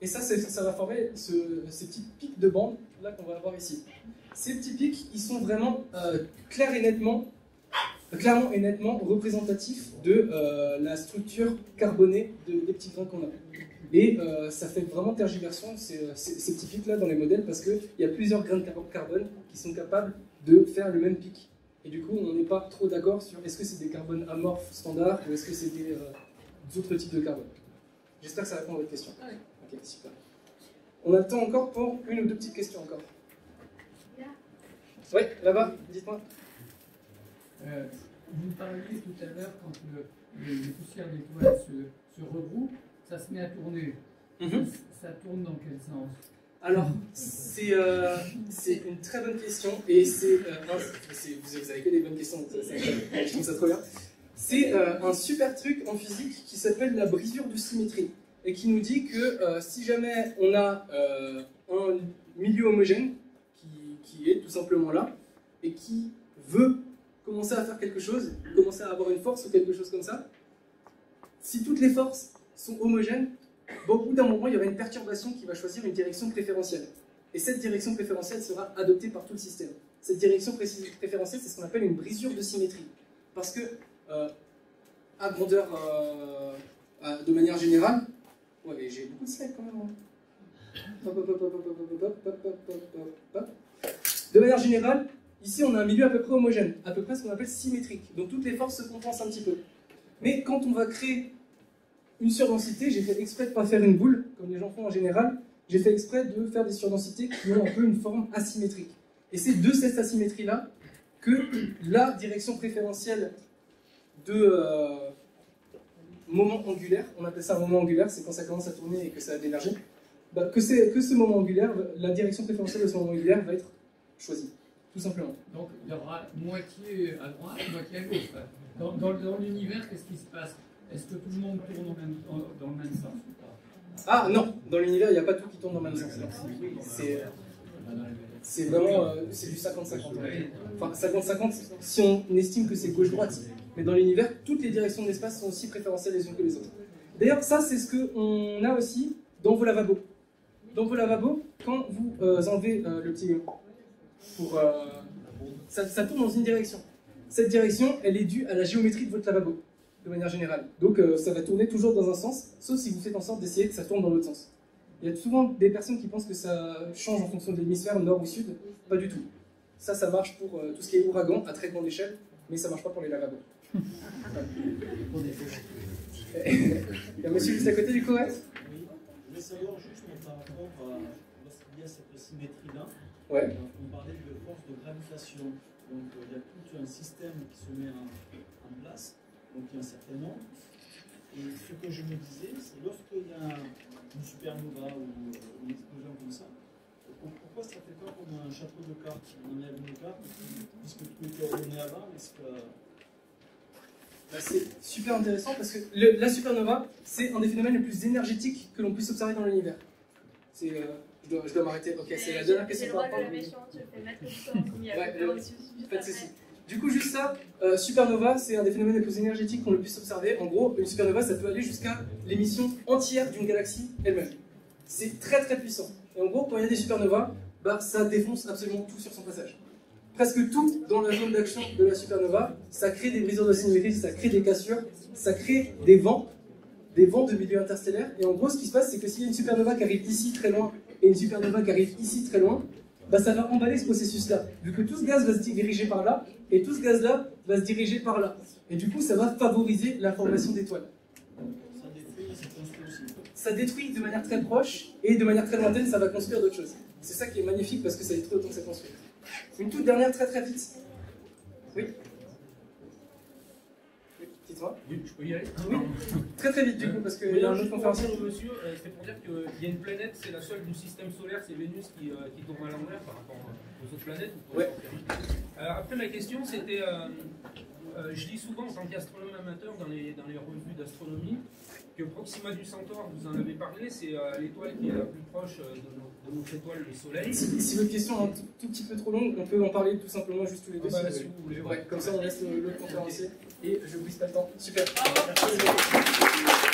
Et ça va former ces petits pics de bande là qu'on va avoir ici. Ces petits pics, ils sont vraiment clairement et nettement représentatifs de la structure carbonée des petits grains qu'on a. Et ça fait vraiment tergiversion ces petits pics là dans les modèles parce qu'il y a plusieurs grains de carbone qui sont capables de faire le même pic. Et du coup, on n'est pas trop d'accord sur est-ce que c'est des carbones amorphes standards ou est-ce que c'est des autres types de carbone. J'espère que ça répond à votre question. Oui. Ok, super. On a le temps encore pour une ou deux petites questions encore. Oui, là-bas, dites-moi. Vous parliez tout à l'heure quand les poussières d'étoiles se regroupent, ça se met à tourner. Ça tourne dans quel sens? Alors, c'est une très bonne question et vous avez que des bonnes questions, je trouve ça trop bien. C'est un super truc en physique qui s'appelle la brisure de symétrie et qui nous dit que si jamais on a un milieu homogène qui est tout simplement là et qui veut commencer à faire quelque chose, commencer à avoir une force ou quelque chose comme ça, si toutes les forces sont homogènes, au bout d'un moment, il y aura une perturbation qui va choisir une direction préférentielle. Et cette direction préférentielle sera adoptée par tout le système. Cette direction préférentielle, c'est ce qu'on appelle une brisure de symétrie. Parce que, à grandeur, de manière générale, ouais, j'ai beaucoup de slides quand même. De manière générale, ici on a un milieu à peu près homogène, à peu près ce qu'on appelle symétrique. Donc toutes les forces se compensent un petit peu. Mais quand on va créer une surdensité, j'ai fait exprès de ne pas faire une boule, comme les gens font en général, j'ai fait exprès de faire des surdensités qui ont un peu une forme asymétrique. Et c'est de cette asymétrie-là que la direction préférentielle de moment angulaire, on appelle ça un moment angulaire, c'est quand ça commence à tourner et que ça a de l'énergie, que ce moment angulaire, la direction préférentielle de ce moment angulaire va être choisie, tout simplement. Donc il y aura moitié à droite, moitié à gauche. Dans l'univers, qu'est-ce qui se passe? Est-ce que tout le monde tourne dans le même sens ou pas? Ah non, dans l'univers, il n'y a pas tout qui tourne dans le même sens. C'est vraiment c'est du 50-50. Enfin, 50-50 si on estime que c'est gauche-droite. Mais dans l'univers, toutes les directions de l'espace sont aussi préférentielles les unes que les autres. D'ailleurs, ça, c'est ce qu'on a aussi dans vos lavabos. Dans vos lavabos, quand vous enlevez le petit ça tourne dans une direction. Cette direction, elle est due à la géométrie de votre lavabo, de manière générale. Donc ça va tourner toujours dans un sens, sauf si vous faites en sorte d'essayer que ça tourne dans l'autre sens. Il y a souvent des personnes qui pensent que ça change en fonction de l'hémisphère, nord ou sud. Pas du tout. Ça marche pour tout ce qui est ouragan à très grande échelle, mais ça marche pas pour les lavabos. Il y a monsieur juste à côté du coup, ouais. Oui, je voulais savoir juste par rapport à lorsqu'il y a cette symétrie-là, Ouais. on parlait de force de gravitation. Donc il y a tout un système qui se met en place, donc il y a un certain nombre. Et ce que je me disais, c'est lorsqu'il y a une supernova ou une explosion comme ça, pourquoi ça ne fait pas comme un château de cartes? On enlève une carte, puisque tout était ordonné avant, est-ce que... C'est super intéressant parce que la supernova, c'est un des phénomènes les plus énergétiques que l'on puisse observer dans l'univers. Je dois m'arrêter. Ok, c'est la dernière question. C'est le droit de la méchante, je fais mettre le temps. Pas de soucis. Du coup, juste ça, supernova, c'est un des phénomènes les plus énergétiques qu'on puisse observer. En gros, une supernova, ça peut aller jusqu'à l'émission entière d'une galaxie elle-même. C'est très très puissant. Et en gros, quand il y a des supernovas, ça défonce absolument tout sur son passage. Presque tout dans la zone d'action de la supernova, ça crée des brisures de symétrie, ça crée des cassures, ça crée des vents de milieu interstellaire. Et en gros, ce qui se passe, c'est que s'il y a une supernova qui arrive ici très loin et une supernova qui arrive ici très loin, ça va emballer ce processus-là. Vu que tout ce gaz va se diriger par là, et tout ce gaz-là va se diriger par là. Et du coup, ça va favoriser la formation d'étoiles. Ça détruit, ça construit aussi. Ça détruit de manière très proche, et de manière très lointaine, ça va construire d'autres choses. C'est ça qui est magnifique, parce que ça détruit autant que ça construit. Une toute dernière, très très vite. Oui. Dites-moi. Oui, je peux y aller. Oui. Très très vite du coup, parce qu'il y a un autre conférencier. Monsieur, c'est pour dire qu'il y a une planète, c'est la seule du système solaire, c'est Vénus qui tourne à l'envers par rapport aux autres planètes. Ouais. Après, ma question, c'était, je lis souvent en tant qu'astronome amateur dans les revues d'astronomie que Proxima du Centaure, vous en avez parlé, c'est l'étoile qui est la plus proche de notre étoile, le Soleil. Si votre question est un tout petit peu trop longue, on peut en parler tout simplement juste tous les deux. Si vous voulez. Ouais, comme ça on laisse l'autre conférencier et je vous glisse pas le temps. Super. Bravo.